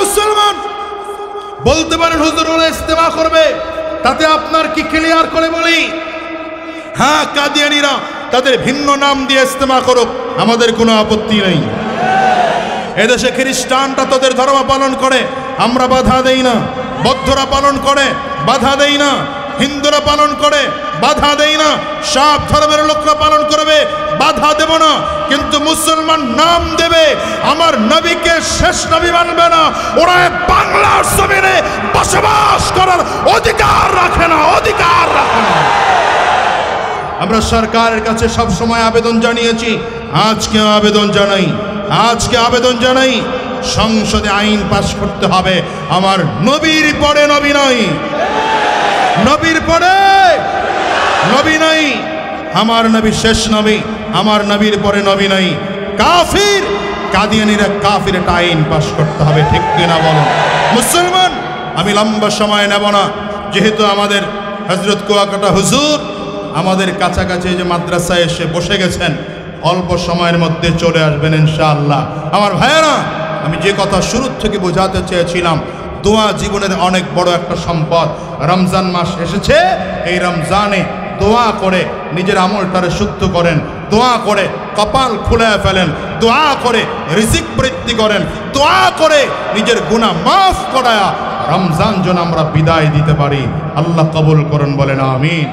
মুসলমান বলতে পারেন, হুজুর ওরা ইস্তেমা করবে, তাতে আপনার কি? ক্লিয়ার করে বলি, হ্যাঁ, কাদিয়ানীরা তাদের ভিন্ন নাম দিয়ে ইস্তেমা করুক, আমাদের কোনো আপত্তি নেই। এদেশে খ্রিস্টানরা তাদের ধর্ম পালন করে, আমরা বাধা দেই না। বৌদ্ধরা পালন করে, বাধা দেই না। হিন্দুরা পালন করে, বাধা দেই না। সব ধর্মের লোকরা পালন করবে, বাধা দেব না। কিন্তু মুসলমান নাম দেবে, আমার নবীকে শেষ নবী মানবে না, ওরা বাংলার জমিনে বসবাস করার অধিকার রাখে না, অধিকার রাখে না। আমরা সরকারের কাছে সব সময় আবেদন জানিয়েছি, আজকে আবেদন জানাই, আজকে আবেদন জানাই, সংসদে আইন পাশ করতে হবে, আমার নবীর পরে নবী নাই, নবীর পরে নবী নাই, আমার নবী শেষ নবী, আমার নবীর পরে নবী নাই। কাফির কাদিয়ানীরা কাফির, একটা আইন পাশ করতে হবে, ঠিক কিনা বলো মুসলমান? আমি লম্বা সময় নেব না, যেহেতু আমাদের হযরত কুয়াকাটা হুজুর আমাদের কাছাকাছি যে মাদ্রাসায় এসে বসে গেছেন, অল্প সময়ের মধ্যে চলে আসবেন ইনশাআল্লাহ। আমার ভাইয়েরা, আমি যে কথা শুরু থেকে বোঝাতে চেয়েছিলাম, দোয়া জীবনের অনেক বড় একটা সম্পদ। রমজান মাস এসেছে, এই রমজানে দোয়া করে নিজের আমলটারে শুদ্ধ করেন, দোয়া করে কপাল খুলে ফেলেন, দোয়া করে রিজিক বৃদ্ধি করেন, দোয়া করে নিজের গুনাহ মাফ করায়া রমজান যেন আমরা বিদায় দিতে পারি। আল্লাহ কবুল করুন, বলেন আমিন।